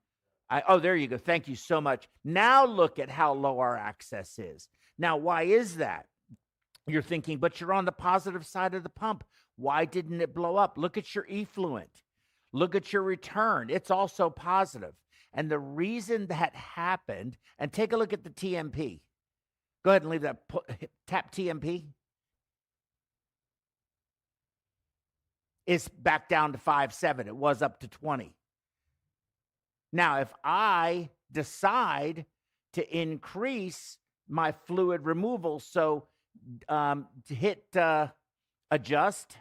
Oh, there you go. Thank you so much. Now look at how low our access is. Now, why is that? You're thinking, but you're on the positive side of the pump. Why didn't it blow up? Look at your effluent. Look at your return. It's also positive. And the reason that happened, and take a look at the TMP. Go ahead and leave that. Tap TMP. It's back down to 5.7. It was up to 20. Now, if I decide to increase my fluid removal, so to hit adjust.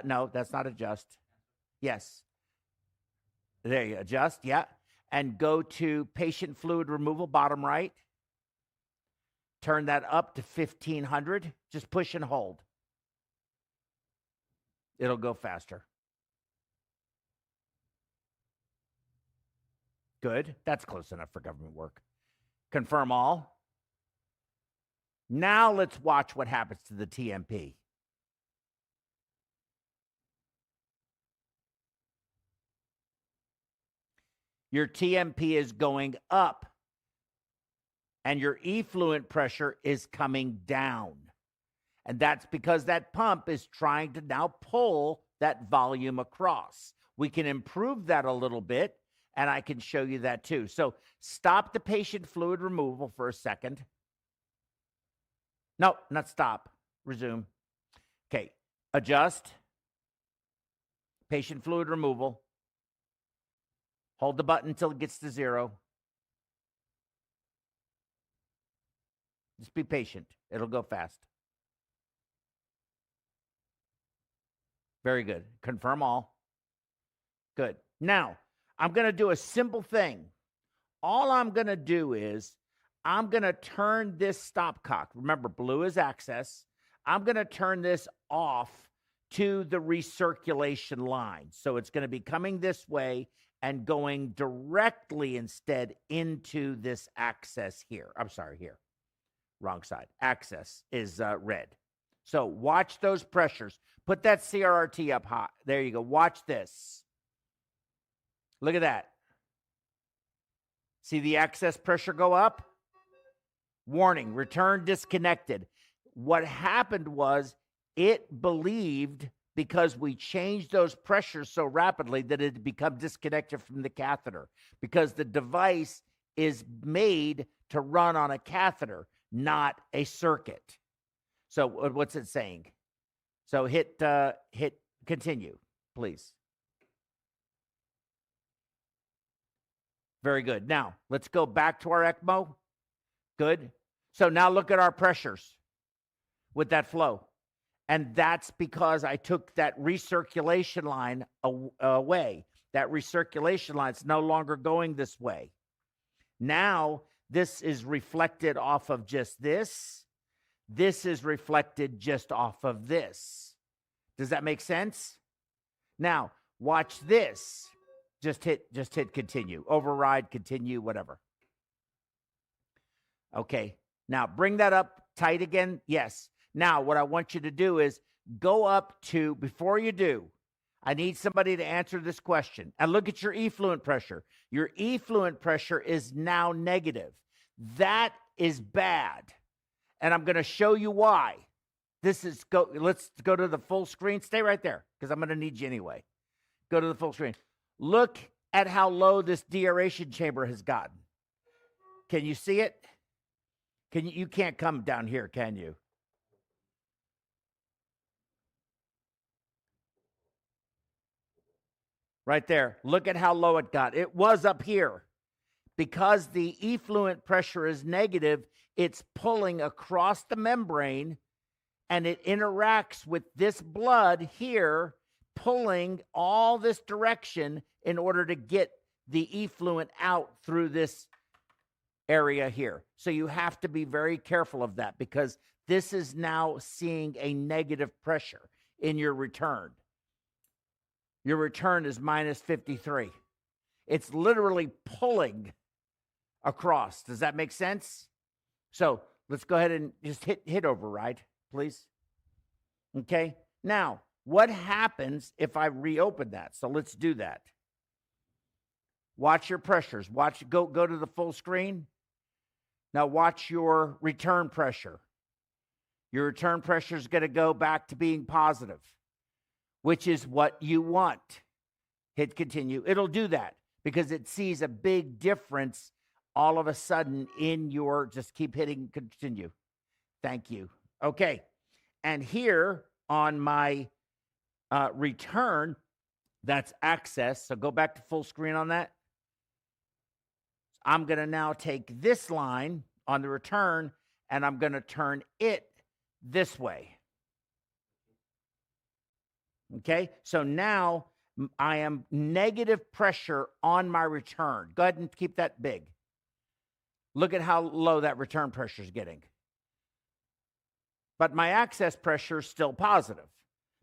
No, that's not adjust. Yes. There you adjust, yeah. And go to patient fluid removal, bottom right. Turn that up to 1500. Just push and hold. It'll go faster. Good. That's close enough for government work. Confirm all. Now let's watch what happens to the TMP. Your TMP is going up, and your effluent pressure is coming down. And that's because that pump is trying to now pull that volume across. We can improve that a little bit, and I can show you that too. So stop the patient fluid removal for a second. No, not stop. Resume. Okay, adjust. Patient fluid removal. Hold the button until it gets to 0. Just be patient. It'll go fast. Very good. Confirm all. Good. Now, I'm going to do a simple thing. All I'm going to do is I'm going to turn this stopcock. Remember, blue is access. I'm going to turn this off to the recirculation line. So it's going to be coming this way and going directly instead into this access here. I'm sorry, here. Wrong side. Access is red. So watch those pressures. Put that CRRT up high. There you go. Watch this. Look at that. See the access pressure go up? Warning, return disconnected. What happened was it believed, because we changed those pressures so rapidly, that it had become disconnected from the catheter, because the device is made to run on a catheter, not a circuit. So what's it saying? So hit continue, please. Very good. Now, let's go back to our ECMO. Good. So now look at our pressures with that flow. And that's because I took that recirculation line away. That recirculation line is no longer going this way. Now, this is reflected off of just this. This is reflected just off of this. Does that make sense? Now, watch this. Just hit continue, override, continue, whatever. Okay, now bring that up tight again. Yes. Now, what I want you to do is go up to, before you do, I need somebody to answer this question. And look at your effluent pressure. Your effluent pressure is now negative. That is bad. And I'm going to show you why. Let's go to the full screen. Stay right there, because I'm going to need you anyway. Go to the full screen. Look at how low this deaeration chamber has gotten. Can you see it? You can't come down here, can you? Right there. Look at how low it got. It was up here. Because the effluent pressure is negative, it's pulling across the membrane, and it interacts with this blood here, pulling all this direction in order to get the effluent out through this area here. So you have to be very careful of that because this is now seeing a negative pressure in your return. Your return is minus 53. It's literally pulling across. Does that make sense? So let's go ahead and just hit override, please. Okay. Now, what happens if I reopen that? So let's do that. Watch your pressures. Go to the full screen. Now watch your return pressure. Your return pressure is going to go back to being positive, which is what you want. Hit continue. It'll do that because it sees a big difference all of a sudden in your, just keep hitting continue. Thank you. Okay. And here on my return, that's access. So go back to full screen on that. I'm going to now take this line on the return and I'm going to turn it this way. Okay, so now I am negative pressure on my return. Go ahead and keep that big. Look at how low that return pressure is getting. But my access pressure is still positive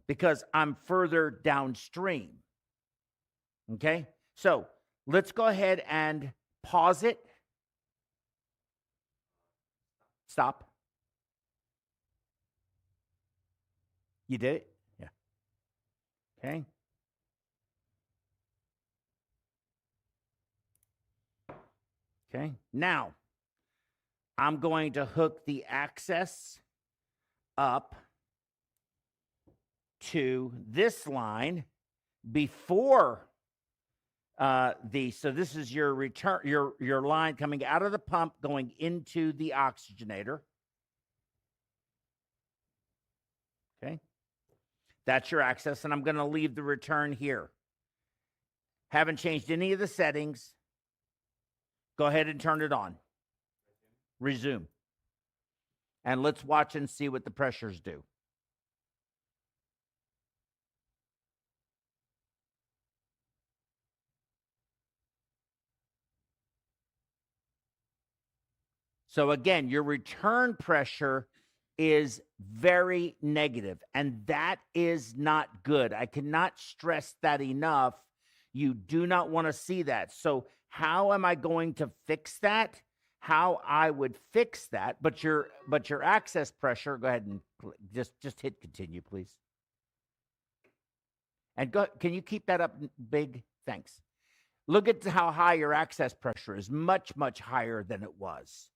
because I'm further downstream. Okay, so let's go ahead and pause it. Stop. You did it? Yeah. Okay. Okay. Now, I'm going to hook the access up to this line before so this is your return, your line coming out of the pump going into the oxygenator. Okay. That's your access, and I'm going to leave the return here. Haven't changed any of the settings. Go ahead and turn it on. Resume. And let's watch and see what the pressures do. So again, your return pressure is very negative, and that is not good. I cannot stress that enough. You do not want to see that. So how am I going to fix that? How I would fix that, but your access pressure, go ahead and just hit continue, please. And can you keep that up big? Thanks. Look at how high your access pressure is, much, much higher than it was.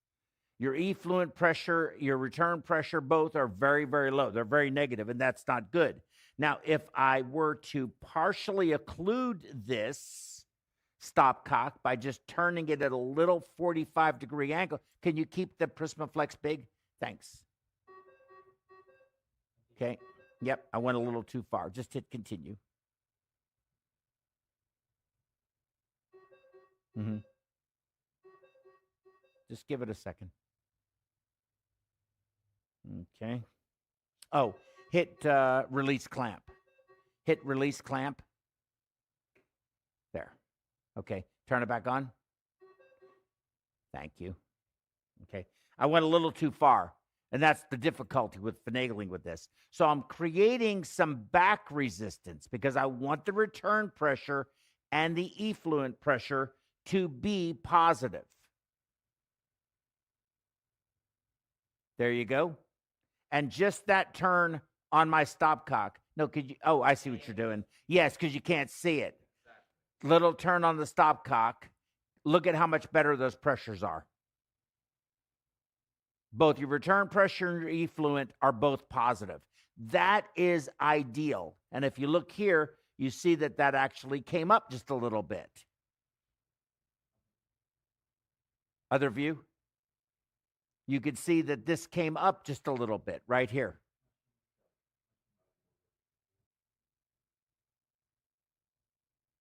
Your effluent pressure, your return pressure, both are very, very low. They're very negative, and that's not good. Now, if I were to partially occlude this stopcock by just turning it at a little 45-degree angle, can you keep the PrismaFlex big? Thanks. Okay. Yep, I went a little too far. Just hit continue. Just give it a second. Okay. Oh, hit release clamp. Hit release clamp. There. Okay. Turn it back on. Thank you. Okay. I went a little too far, and that's the difficulty with finagling with this. So I'm creating some back resistance because I want the return pressure and the effluent pressure to be positive. There you go. And just that turn on my stopcock. No, could you? Oh, I see what you're doing. Yes, because you can't see it. Little turn on the stopcock. Look at how much better those pressures are. Both your return pressure and your effluent are both positive. That is ideal. And if you look here, you see that that actually came up just a little bit. Other view? You could see that this came up just a little bit right here.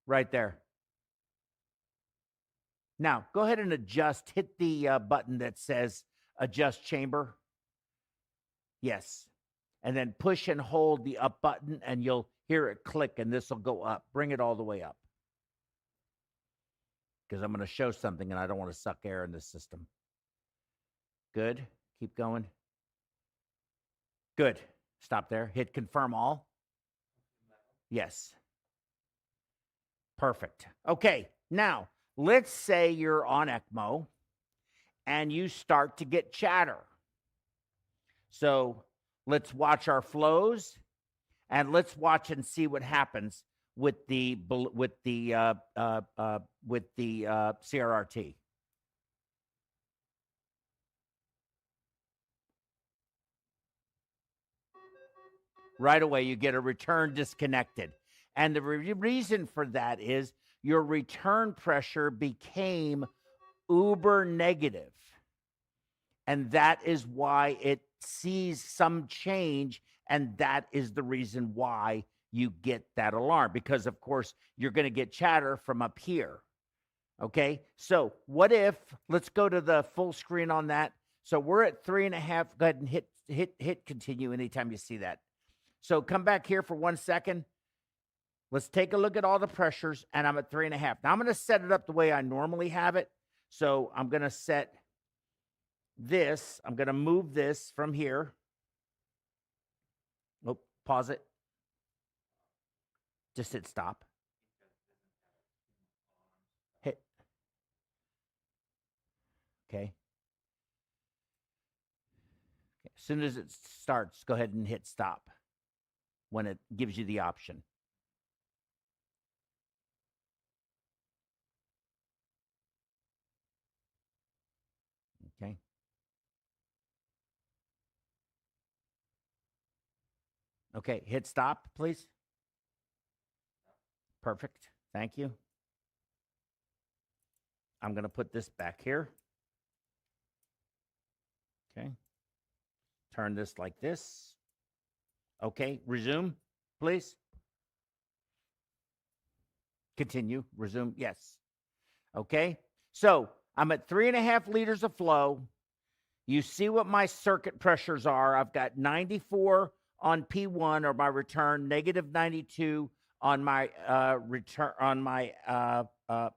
Right there. Now, go ahead and adjust. Hit the button that says adjust chamber. Yes. And then push and hold the up button, and you'll hear it click, and this will go up. Bring it all the way up. Because I'm going to show something, and I don't want to suck air in this system. Good. Keep going. Good. Stop there. Hit confirm all. Yes. Perfect. Okay. Now, let's say you're on ECMO and you start to get chatter. So let's watch our flows and let's watch and see what happens with the CRRT. Right away, you get a return disconnected. And the reason for that is your return pressure became uber negative. And that is why it sees some change. And that is the reason why you get that alarm. Because, of course, you're going to get chatter from up here. Okay, so what if, let's go to the full screen on that. So we're at 3.5. Go ahead and hit continue anytime you see that. So come back here for 1 second. Let's take a look at all the pressures, and I'm at 3.5. Now I'm going to set it up the way I normally have it. So I'm going to set this. I'm going to move this from here. Oh, pause it. Just hit stop. Hit. Okay. As soon as it starts, go ahead and hit stop when it gives you the option. Okay. Okay, hit stop, please. Perfect. Thank you. I'm going to put this back here. Okay. Turn this like this. Okay, resume, please. Continue, resume, yes. Okay, so I'm at 3.5 liters of flow. You see what my circuit pressures are. I've got 94 on P1 or my return, negative 92 on my return on my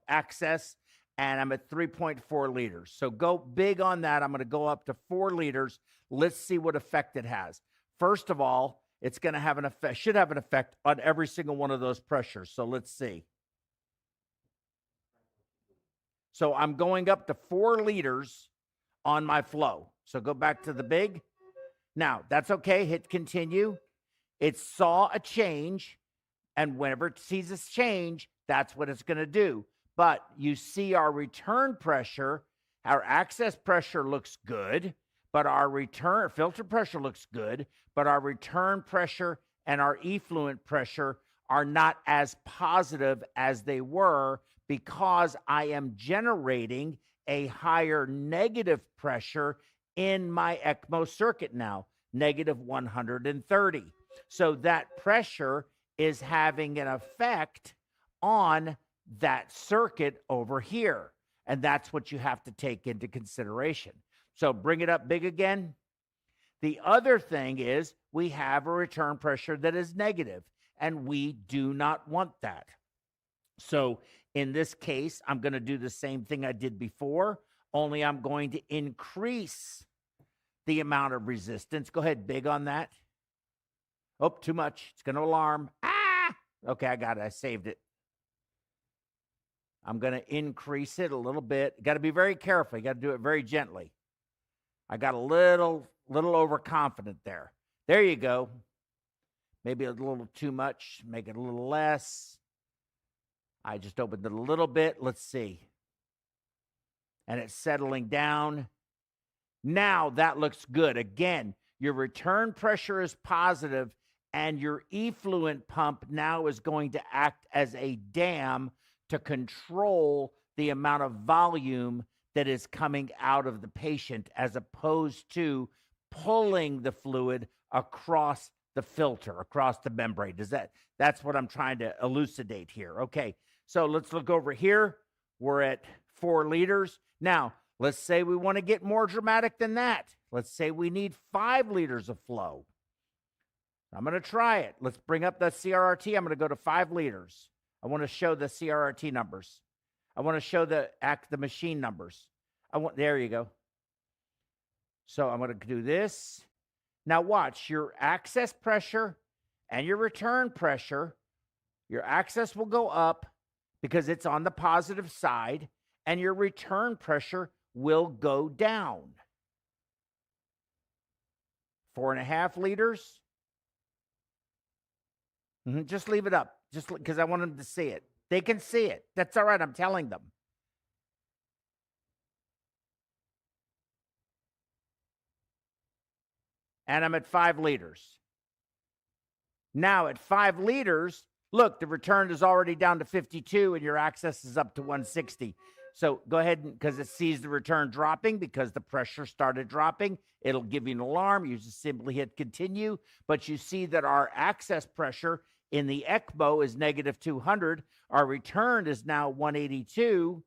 access, and I'm at 3.4 liters. So go big on that. I'm going to go up to 4 liters. Let's see what effect it has. First of all, it's going to have an effect, should have an effect on every single one of those pressures. So let's see. So I'm going up to 4 liters on my flow. So go back to the big. Now, that's okay. Hit continue. It saw a change, and whenever it sees this change, that's what it's going to do. But you see our return pressure, our access pressure looks good, but our return filter pressure looks good, but our return pressure and our effluent pressure are not as positive as they were because I am generating a higher negative pressure in my ECMO circuit now, negative 130. So that pressure is having an effect on that circuit over here. And that's what you have to take into consideration. So bring it up big again. The other thing is we have a return pressure that is negative, and we do not want that. So in this case, I'm going to do the same thing I did before, only I'm going to increase the amount of resistance. Go ahead, big on that. Oh, too much. It's going to alarm. Ah! Okay, I got it. I saved it. I'm going to increase it a little bit. Got to be very careful. You got to do it very gently. I got a little overconfident there. There you go. Maybe a little too much. Make it a little less. I just opened it a little bit. Let's see. And it's settling down. Now that looks good. Again, your return pressure is positive, and your effluent pump now is going to act as a dam to control the amount of volume that is coming out of the patient, as opposed to pulling the fluid across the filter, across the membrane. That's what I'm trying to elucidate here. Okay, so let's look over here. We're at 4 liters. Now, let's say we want to get more dramatic than that. Let's say we need 5 liters of flow. I'm going to try it. Let's bring up the CRRT. I'm going to go to 5 liters. I want to show the CRRT numbers. I want to show the machine numbers. There you go. So I'm going to do this. Now watch, your access pressure and your return pressure, your access will go up because it's on the positive side, and your return pressure will go down. 4.5 liters. Just leave it up, just because I want them to see it. They can see it. That's all right, I'm telling them. And I'm at 5 liters. Now at 5 liters, look, the return is already down to 52 and your access is up to 160. So go ahead, and because it sees the return dropping because the pressure started dropping, it'll give you an alarm. You just simply hit continue. But you see that our access pressure in the ECMO is negative 200. Our return is now 182,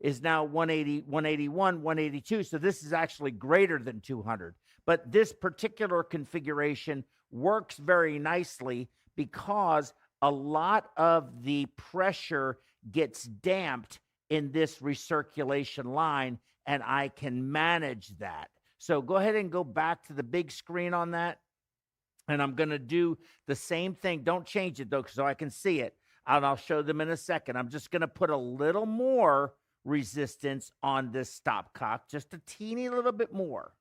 is now 180, 181, 182. So this is actually greater than 200. But this particular configuration works very nicely because a lot of the pressure gets damped in this recirculation line, and I can manage that. So go ahead and go back to the big screen on that. And I'm going to do the same thing. Don't change it, though, so I can see it. And I'll show them in a second. I'm just going to put a little more resistance on this stopcock, just a teeny little bit more.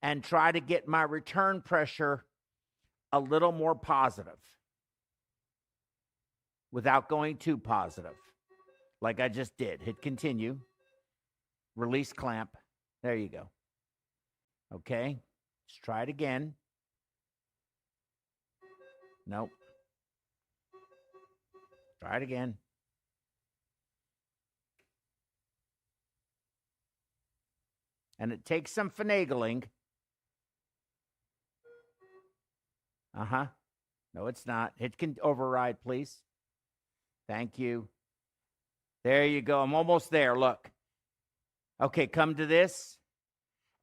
And try to get my return pressure a little more positive without going too positive, like I just did. Hit continue. Release clamp. There you go. Okay. Let's try it again. Nope. Try it again. And it takes some finagling. No, it's not. Hit override, please. Thank you. There you go. I'm almost there. Look. Okay, come to this.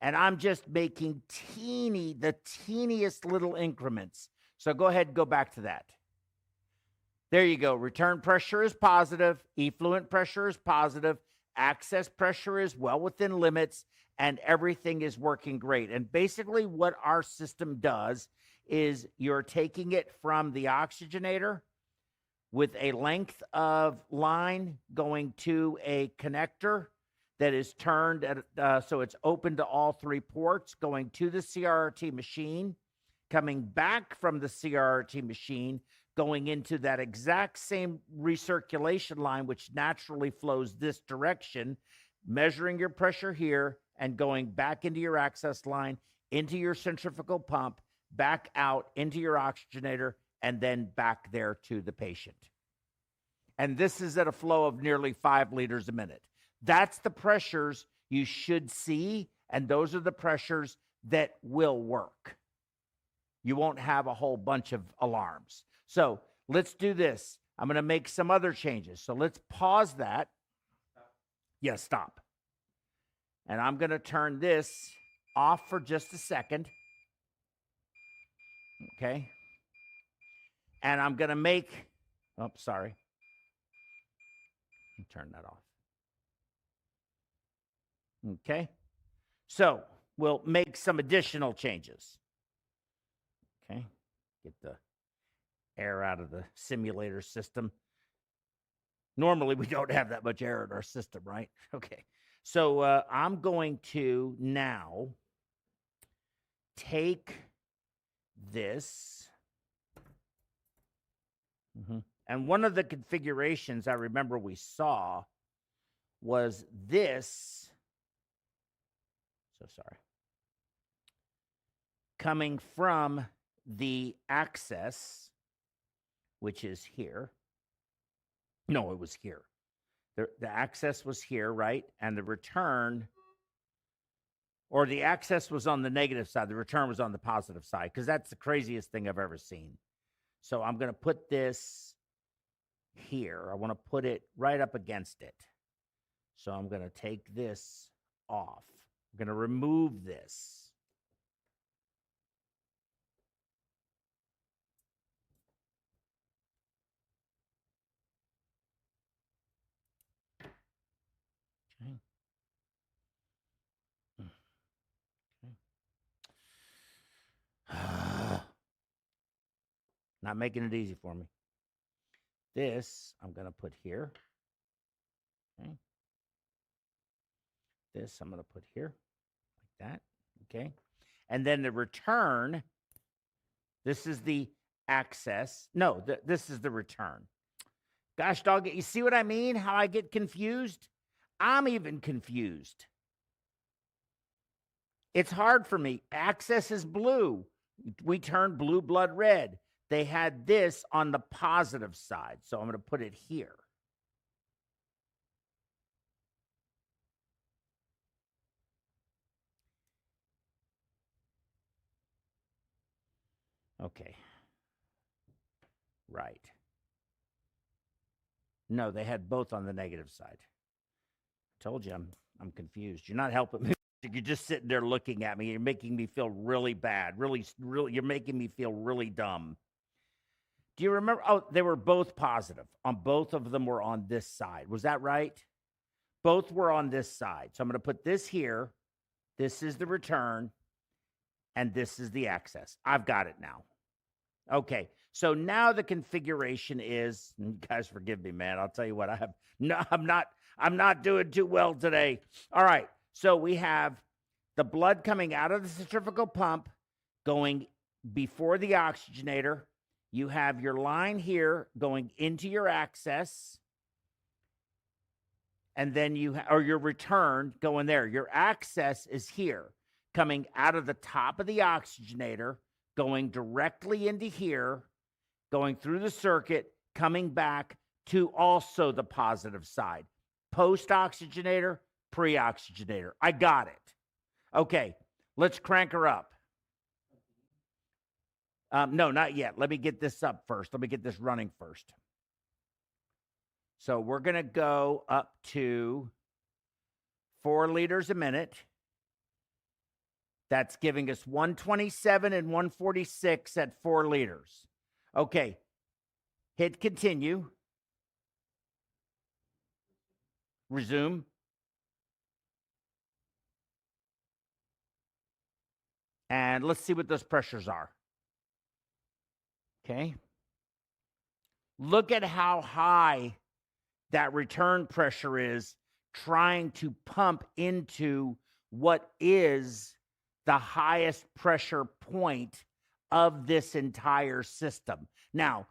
And I'm just making the teeniest little increments. So go ahead and go back to that. There you go. Return pressure is positive. Effluent pressure is positive. Access pressure is well within limits. And everything is working great. And basically what our system does is you're taking it from the oxygenator with a length of line going to a connector that is turned at, so it's open to all 3 ports, going to the CRRT machine, coming back from the CRRT machine, going into that exact same recirculation line, which naturally flows this direction, measuring your pressure here and going back into your access line, into your centrifugal pump, back out into your oxygenator, and then back there to the patient. And this is at a flow of nearly 5 liters a minute. That's the pressures you should see, and those are the pressures that will work. You won't have a whole bunch of alarms. So let's do this. I'm going to make some other changes. So let's pause that. Yes, stop. And I'm going to turn this off for just a second. Okay. And I'm going to make, oh, sorry. Turn that off. Okay. So we'll make some additional changes. Okay. Get the air out of the simulator system. Normally, we don't have that much air in our system, right? Okay. So I'm going to now take this. And one of the configurations I remember we saw was this. So sorry. Coming from the access, which is here. No, it was here. The access was here, right? And the return, or the access was on the negative side. The return was on the positive side, because that's the craziest thing I've ever seen. So I'm going to put this here. I want to put it right up against it. So I'm going to take this off. I'm going to remove this. Okay. Not making it easy for me. This I'm going to put here. Okay. This I'm going to put here, like that. Okay. And then the return, this is the access. No, this is the return. Gosh, dog, you see what I mean? How I get confused? I'm even confused. It's hard for me. Access is blue. We turned blue blood red. They had this on the positive side, so I'm going to put it here. Okay. Right. No, they had both on the negative side. Told you I'm confused. You're not helping me. You're just sitting there looking at me. You're making me feel really bad. Really, you're making me feel really dumb. Do you remember? Oh, they were both positive. On both of them were on this side. Was that right? Both were on this side. So I'm going to put this here. This is the return. And this is the access. I've got it now. Okay. So now the configuration is, guys, forgive me, man. I'll tell you what, I'm not doing too well today. All right. So we have the blood coming out of the centrifugal pump going before the oxygenator. You have your line here going into your access. And then or your return going there. Your access is here, coming out of the top of the oxygenator, going directly into here, going through the circuit, coming back to also the positive side. Post-oxygenator, pre-oxygenator. I got it. Okay, let's crank her up. No, not yet. Let me get this up first. Let me get this running first. So we're going to go up to 4 liters a minute. That's giving us 127 and 146 at 4 liters. Okay, hit continue. Resume. And let's see what those pressures are. Okay. Look at how high that return pressure is trying to pump into what is the highest pressure point of this entire system. Now,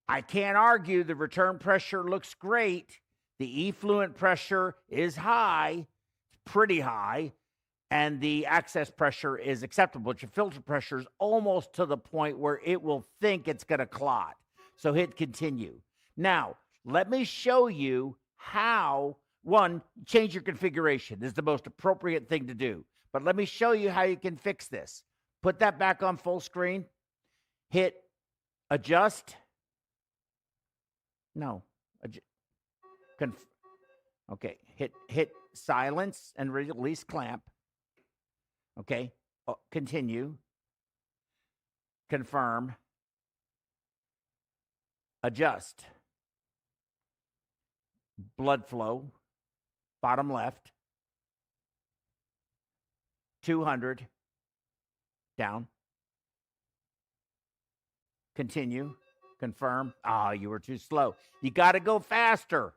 I can't argue the return pressure looks great. The effluent pressure is high, pretty high, and the access pressure is acceptable. But your filter pressure is almost to the point where it will think it's going to clot. So hit continue. Now, let me show you how, one, change your configuration is the most appropriate thing to do. But let me show you how you can fix this. Put that back on full screen. Hit adjust. No. Okay. Hit silence and release clamp. Okay. Continue. Confirm. Adjust. Blood flow. Bottom left. 200. Down. Continue. Confirm. You were too slow. You got to go faster.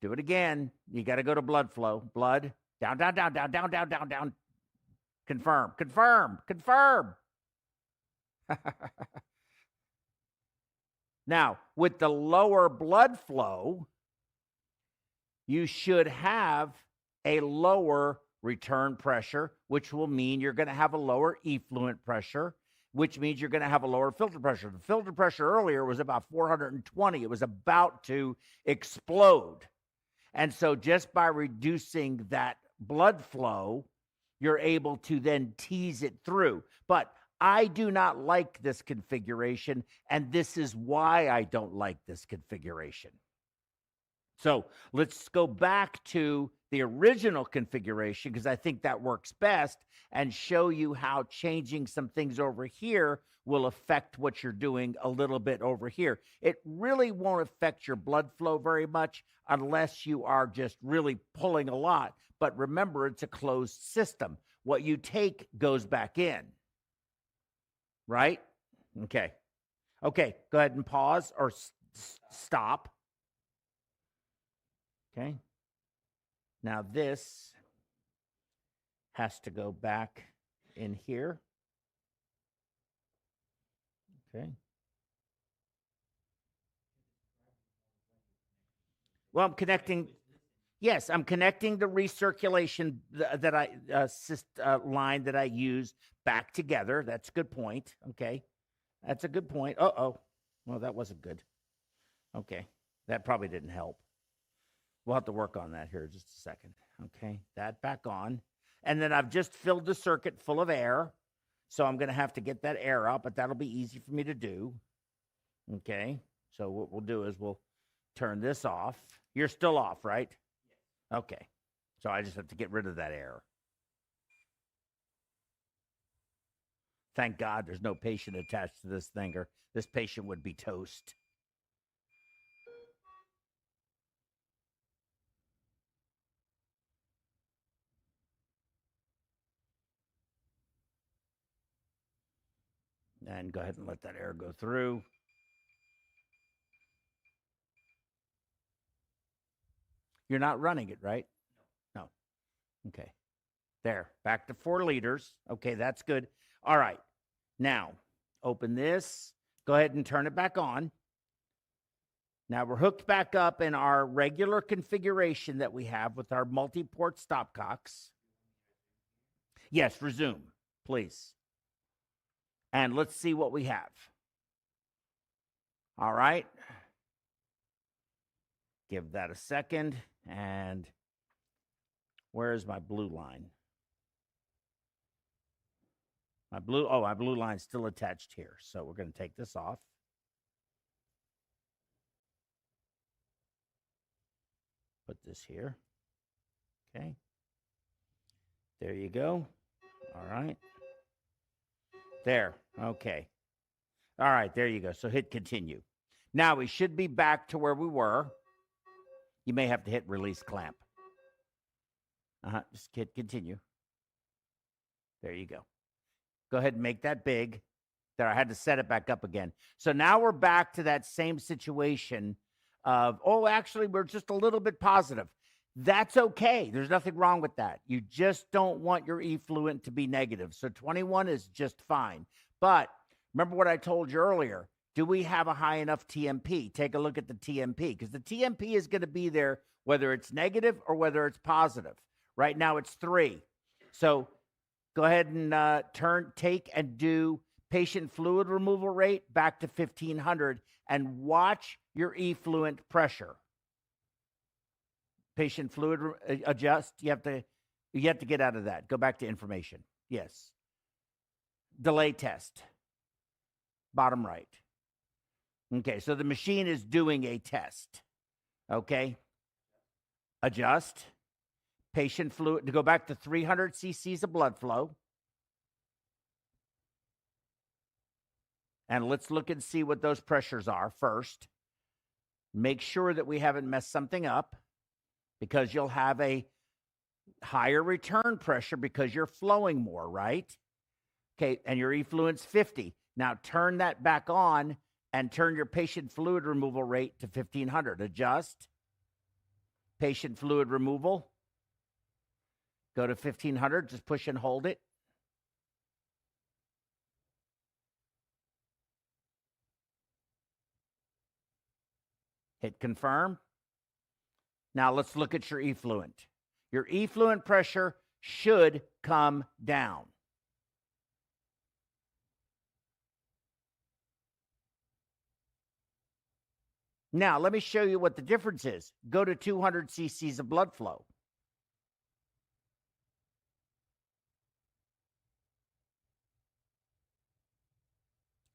Do it again. You got to go to blood flow. Blood. Down, down, down, down, down, down, down, down. Confirm. Confirm. Confirm. Now, with the lower blood flow, you should have a lower return pressure, which will mean you're going to have a lower effluent pressure, which means you're going to have a lower filter pressure. The filter pressure earlier was about 420. It was about to explode. And so just by reducing that blood flow, you're able to then tease it through. But I do not like this configuration, and this is why I don't like this configuration. So let's go back to the original configuration, because I think that works best, and show you how changing some things over here will affect what you're doing a little bit over here. It really won't affect your blood flow very much unless you are just really pulling a lot. But remember, it's a closed system. What you take goes back in. Right? Okay. Okay, go ahead and pause or stop. Okay. Now this has to go back in here. Okay. Well, I'm connecting. Yes, I'm connecting the recirculation that I line that I use back together. That's a good point. Okay, that's a good point. Uh-oh. Well, that wasn't good. Okay, that probably didn't help. We'll have to work on that here in just a second. Okay, that back on. And then I've just filled the circuit full of air. So I'm going to have to get that air out, but that'll be easy for me to do. Okay, so what we'll do is we'll turn this off. You're still off, right? Okay, so I just have to get rid of that air. Thank God there's no patient attached to this thing, or this patient would be toast. And go ahead and let that air go through. You're not running it, right? No. Okay. There. Back to 4 liters. Okay, that's good. All right. Now, open this. Go ahead and turn it back on. Now, we're hooked back up in our regular configuration that we have with our multi-port stopcocks. Yes, resume, please. And let's see what we have. All right. Give that a second. And where's my blue line? My blue line's still attached here. So we're going to take this off. Put this here. Okay. There you go. All right. There. Okay. All right. There you go. So hit continue. Now we should be back to where we were. You may have to hit release clamp. Just hit continue. There you go. Go ahead and make that big. There, I had to set it back up again. So now we're back to that same situation of, oh, actually, we're just a little bit positive. That's okay. There's nothing wrong with that. You just don't want your effluent to be negative. So 21 is just fine. But remember what I told you earlier. Do we have a high enough TMP? Take a look at the TMP, because the TMP is going to be there whether it's negative or whether it's positive. Right now it's 3. So go ahead and take and do patient fluid removal rate back to 1500 and watch your effluent pressure. Patient fluid adjust. You have to get out of that. Go back to information. Yes. Delay test. Bottom right. Okay, so the machine is doing a test. Okay. Adjust. Patient fluid, to go back to 300 cc's of blood flow. And let's look and see what those pressures are first. Make sure that we haven't messed something up, because you'll have a higher return pressure because you're flowing more, right? Okay, and your effluent's 50. Now turn that back on and turn your patient fluid removal rate to 1500. Adjust. Patient fluid removal. Go to 1500. Just push and hold it. Hit confirm. Now let's look at your effluent. Your effluent pressure should come down. Now, let me show you what the difference is. Go to 200 cc's of blood flow.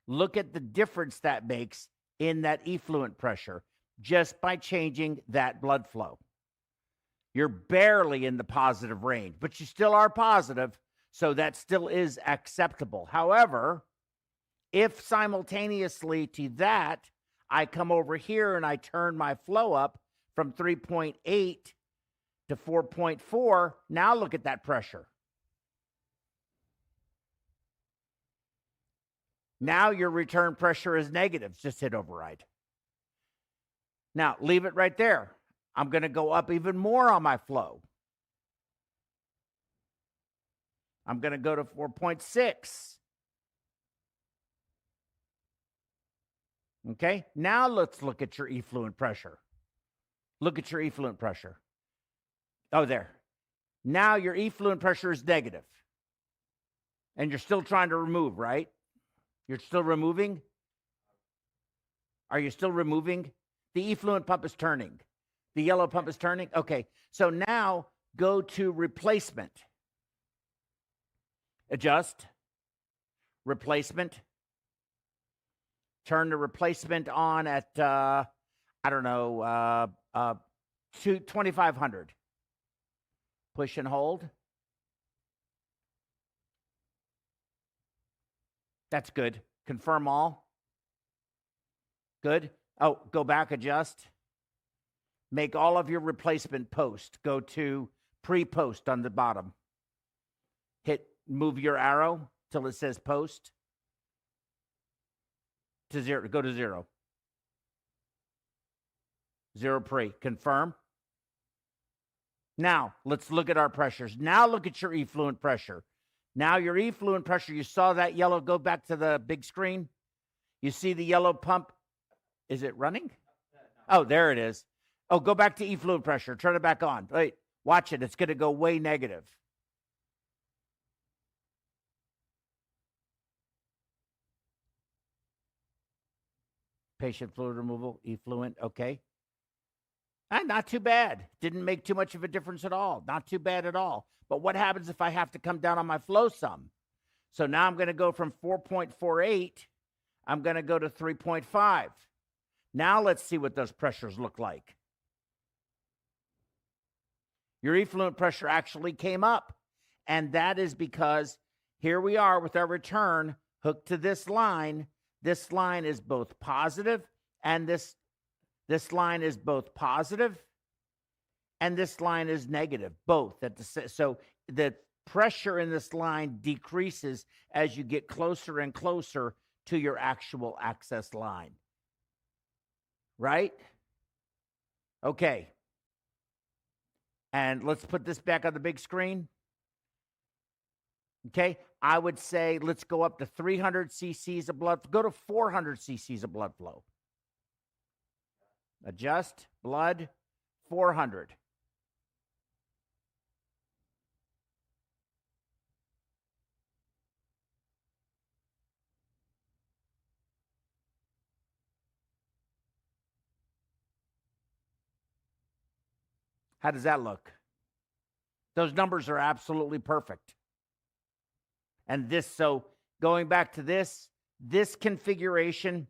Look at the difference that makes in that effluent pressure just by changing that blood flow. You're barely in the positive range, but you still are positive, so that still is acceptable. However, if simultaneously to that, I come over here and I turn my flow up from 3.8 to 4.4, now look at that pressure. Now your return pressure is negative. Just hit override. Now, leave it right there. I'm going to go up even more on my flow. I'm going to go to 4.6. Okay, now let's look at your effluent pressure. Look at your effluent pressure. Oh, there. Now your effluent pressure is negative. And you're still trying to remove, right? You're still removing? Are you still removing? The effluent pump is turning. The yellow pump is turning? Okay, so now go to replacement. Adjust. Replacement. Turn the replacement on at, I don't know, 2500. Push and hold. That's good. Confirm all. Good. Oh, go back, adjust. Make all of your replacement post. Go to pre-post on the bottom. Move your arrow till it says post. To 0, go to 0. 0 pre, confirm. Now, let's look at our pressures. Now look at your effluent pressure. Now your effluent pressure, you saw that yellow, go back to the big screen. You see the yellow pump. Is it running? Oh, there it is. Oh, go back to effluent pressure. Turn it back on. Wait, watch it. It's going to go way negative. Patient fluid removal, effluent, okay. Not too bad. Didn't make too much of a difference at all. Not too bad at all. But what happens if I have to come down on my flow sum? So now I'm going to go from 4.48, I'm going to go to 3.5. Now let's see what those pressures look like. Your effluent pressure actually came up. And that is because here we are with our return hooked to this line. This line is both positive, and this line is both positive, and this line is negative, both. So the pressure in this line decreases as you get closer and closer to your actual access line. Right? Okay. And let's put this back on the big screen. Okay, I would say let's go up to 300 cc's of blood. Go to 400 cc's of blood flow. Adjust, blood, 400. How does that look? Those numbers are absolutely perfect. And this, so going back to this configuration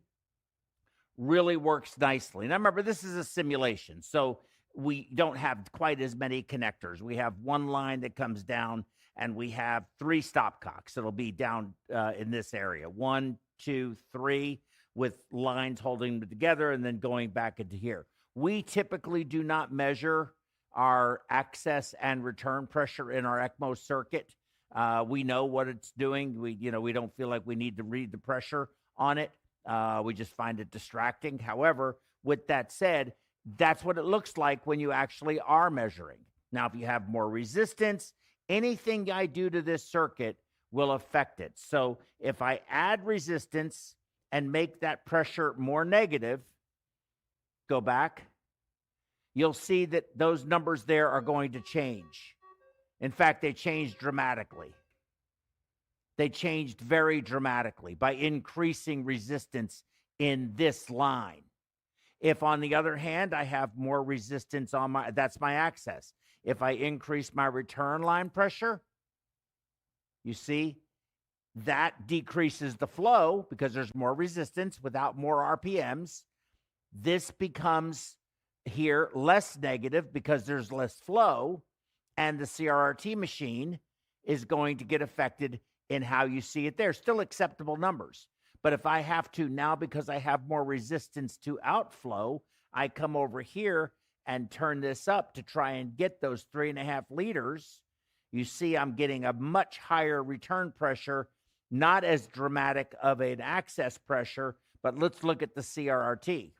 really works nicely. Now remember, this is a simulation, so we don't have quite as many connectors. We have one line that comes down, and we have 3 stopcocks. It'll be down in this area. 1, 2, 3, with lines holding them together and then going back into here. We typically do not measure our access and return pressure in our ECMO circuit. We know what it's doing. We don't feel like we need to read the pressure on it. We just find it distracting. However, with that said, that's what it looks like when you actually are measuring. Now, if you have more resistance, anything I do to this circuit will affect it. So if I add resistance and make that pressure more negative, go back, you'll see that those numbers there are going to change. In fact, they changed dramatically. They changed very dramatically by increasing resistance in this line. If, on the other hand, I have more resistance on that's my access. If I increase my return line pressure, you see, that decreases the flow because there's more resistance without more RPMs. This becomes here less negative because there's less flow, and the CRRT machine is going to get affected in how you see it there. Still acceptable numbers. But if I have to now, because I have more resistance to outflow, I come over here and turn this up to try and get those 3.5 liters. You see I'm getting a much higher return pressure not as dramatic of an access pressure, but let's look at the CRRT.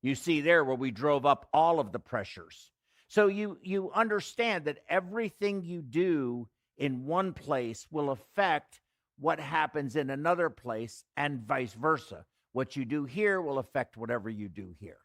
You see there where we drove up all of the pressures. So you understand that everything you do in one place will affect what happens in another place and vice versa. What you do here will affect whatever you do here.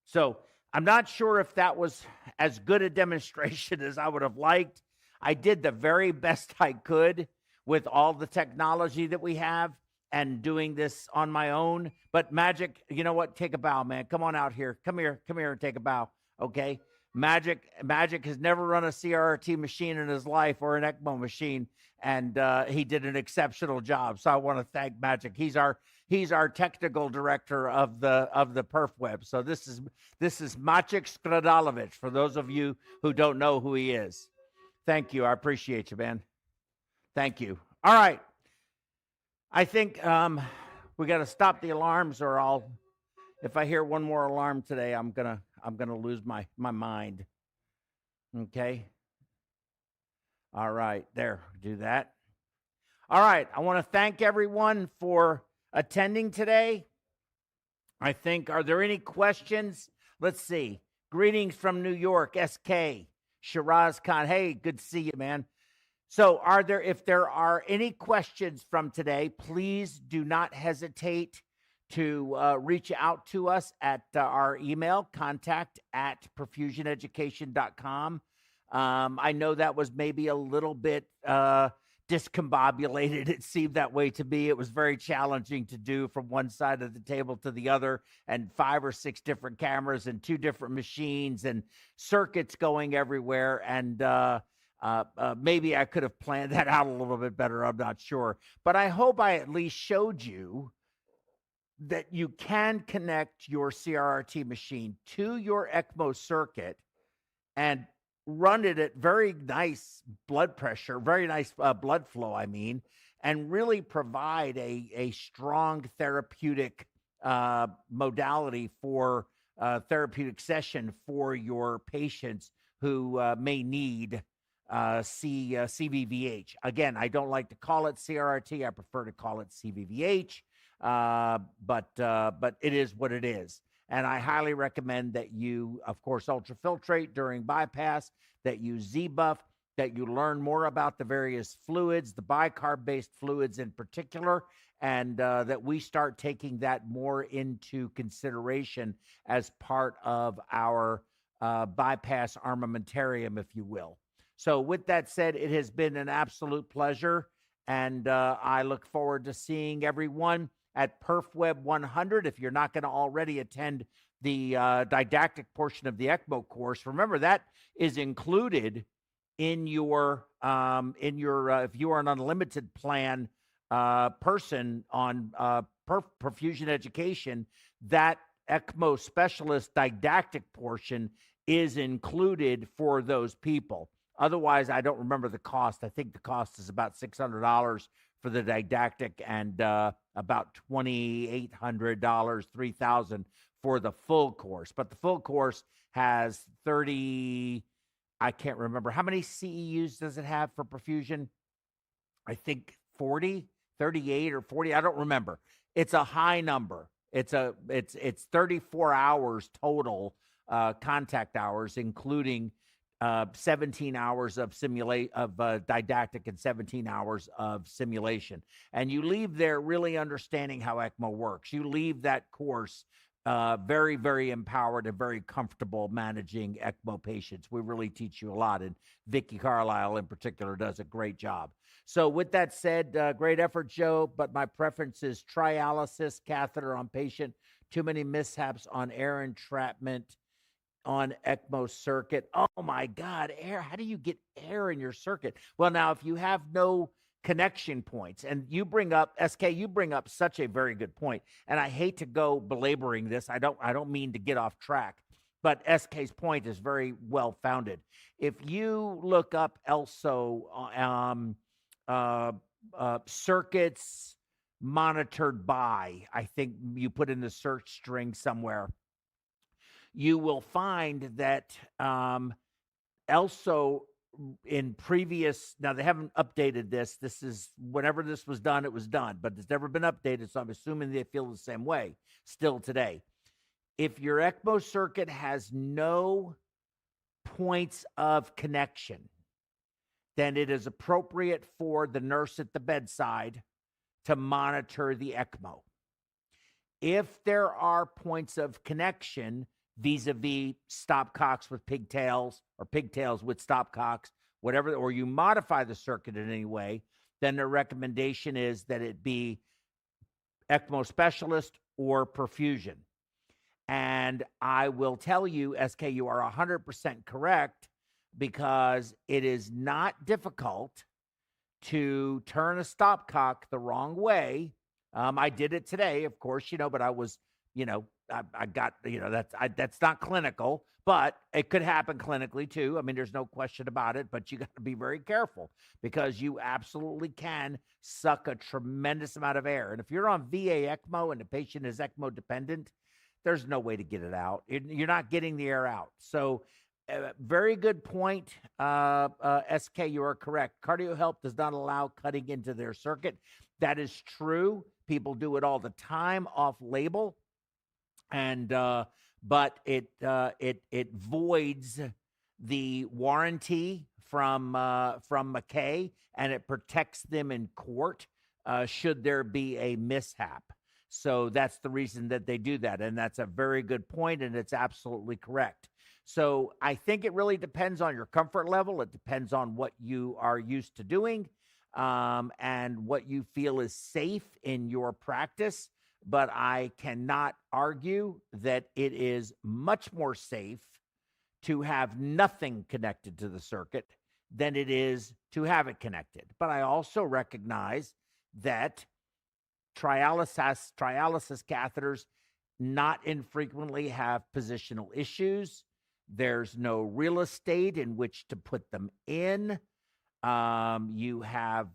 So I'm not sure if that was as good a demonstration as I would have liked. I did the very best I could with all the technology that we have and doing this on my own. But Magic, you know what? Take a bow, man. Come on out here. Come here and take a bow. Okay. Magic has never run a CRRT machine in his life or an ECMO machine, and he did an exceptional job. So I want to thank Magic. He's our technical director of the PerfWeb. So this is Maciek Skradalovic, for those of you who don't know who he is. Thank you. I appreciate you, man. Thank you. All right. I think we got to stop the alarms, or if I hear one more alarm today, I'm gonna lose my mind. Okay. All right. There. Do that. All right. I want to thank everyone for attending today. I think, are there any questions? Let's see. Greetings from New York, SK. Shiraz Khan. Hey, good to see you, man. So if there are any questions from today, please do not hesitate to reach out to us at our email, contact@perfusioneducation.com. I know that was maybe a little bit discombobulated. It seemed that way to me. It was very challenging to do from one side of the table to the other, and 5 or 6 different cameras and 2 different machines and circuits going everywhere. And maybe I could have planned that out a little bit better. I'm not sure. But I hope I at least showed you that you can connect your CRRT machine to your ECMO circuit and run it at very nice blood pressure, very nice blood flow, and really provide a strong therapeutic modality for therapeutic session for your patients who may need CVVH. Again, I don't like to call it CRRT. I prefer to call it CVVH. But it is what it is. And I highly recommend that you, of course, ultrafiltrate during bypass, that you Z-buff, that you learn more about the various fluids, the bicarb-based fluids in particular, and that we start taking that more into consideration as part of our bypass armamentarium, if you will. So with that said, it has been an absolute pleasure, and I look forward to seeing everyone at PerfWeb 100. If you're not going to already attend the didactic portion of the ECMO course, remember that is included in your if you are an unlimited plan person on perfusion education, that ECMO specialist didactic portion is included for those people. Otherwise, I don't remember the cost. I think the cost is about $600 for the didactic, and about $2,800, $3,000 for the full course. But the full course has 30, I can't remember. How many CEUs does it have for perfusion? I think 40, 38 or 40. I don't remember. It's a high number. It's 34 hours total contact hours, including 17 hours of didactic and 17 hours of simulation. And you leave there really understanding how ECMO works. You leave that course very, very empowered and very comfortable managing ECMO patients. We really teach you a lot, and Vicki Carlisle in particular does a great job. So with that said, great effort, Joe, but my preference is trialysis catheter on patient. Too many mishaps on air entrapment on ECMO circuit. Oh my God, air. How do you get air in your circuit? Well, now, if you have no connection points, and you bring up, SK, you bring up such a very good point, and I hate to go belaboring this. I don't mean to get off track, but SK's point is very well founded. If you look up also circuits monitored by, I think you put in the search string somewhere, you will find that ELSO in previous, now they haven't updated this. This is whenever this was done, it was done, but it's never been updated. So I'm assuming they feel the same way still today. If your ECMO circuit has no points of connection, then it is appropriate for the nurse at the bedside to monitor the ECMO. If there are points of connection, vis-a-vis stopcocks with pigtails or pigtails with stopcocks, whatever, or you modify the circuit in any way, then the recommendation is that it be ECMO specialist or perfusion. And I will tell you, SK, you are 100% correct, because it is not difficult to turn a stopcock the wrong way. I did it today, of course, but I was, I got, that's not clinical, but it could happen clinically too. I mean, there's no question about it, but you got to be very careful, because you absolutely can suck a tremendous amount of air. And if you're on VA ECMO and the patient is ECMO dependent, there's no way to get it out. You're not getting the air out. So very good point. SK, you are correct. CardioHelp does not allow cutting into their circuit. That is true. People do it all the time off label. And but it voids the warranty from McKay, and it protects them in court should there be a mishap. So that's the reason that they do that, and that's a very good point, and it's absolutely correct. So I think it really depends on your comfort level. It depends on what you are used to doing, and what you feel is safe in your practice. But I cannot argue that it is much more safe to have nothing connected to the circuit than it is to have it connected. But I also recognize that trialysis catheters not infrequently have positional issues. There's no real estate in which to put them in. You have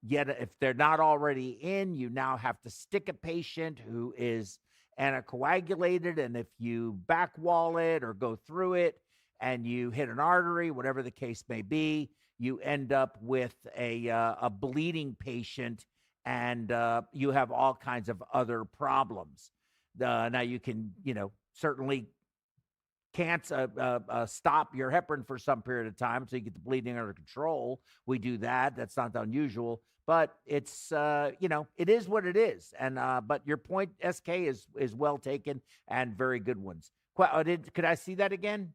yet if they're not already in, you now have to stick a patient who is anticoagulated, and if you back wall it or go through it and you hit an artery, whatever the case may be, you end up with a bleeding patient, and you have all kinds of other problems. Now you can certainly can't stop your heparin for some period of time so you get the bleeding under control. We do that. That's not unusual, but it's it is what it is. And but your point, SK, is well taken and very good ones. Could I see that again?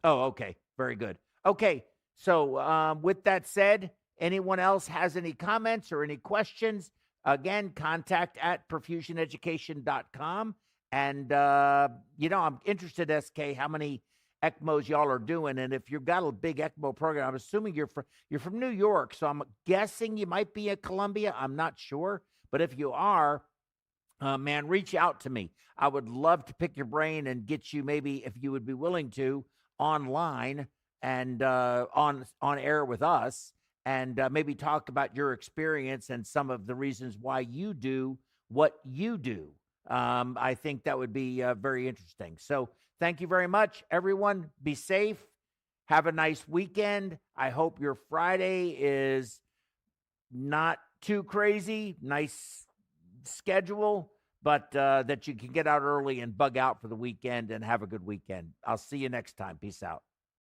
Oh, okay, very good. Okay, so with that said, anyone else has any comments or any questions? Again, contact at perfusioneducation.com. And, I'm interested, SK, how many ECMOs y'all are doing. And if you've got a big ECMO program, I'm assuming you're from New York. So I'm guessing you might be at Columbia. I'm not sure. But if you are, man, reach out to me. I would love to pick your brain and get you, maybe, if you would be willing to, online and on air with us, and maybe talk about your experience and some of the reasons why you do what you do. I think that would be very interesting. So thank you very much, everyone. Be safe. Have a nice weekend. I hope your Friday is not too crazy. Nice schedule, but that you can get out early and bug out for the weekend and have a good weekend. I'll see you next time. Peace out.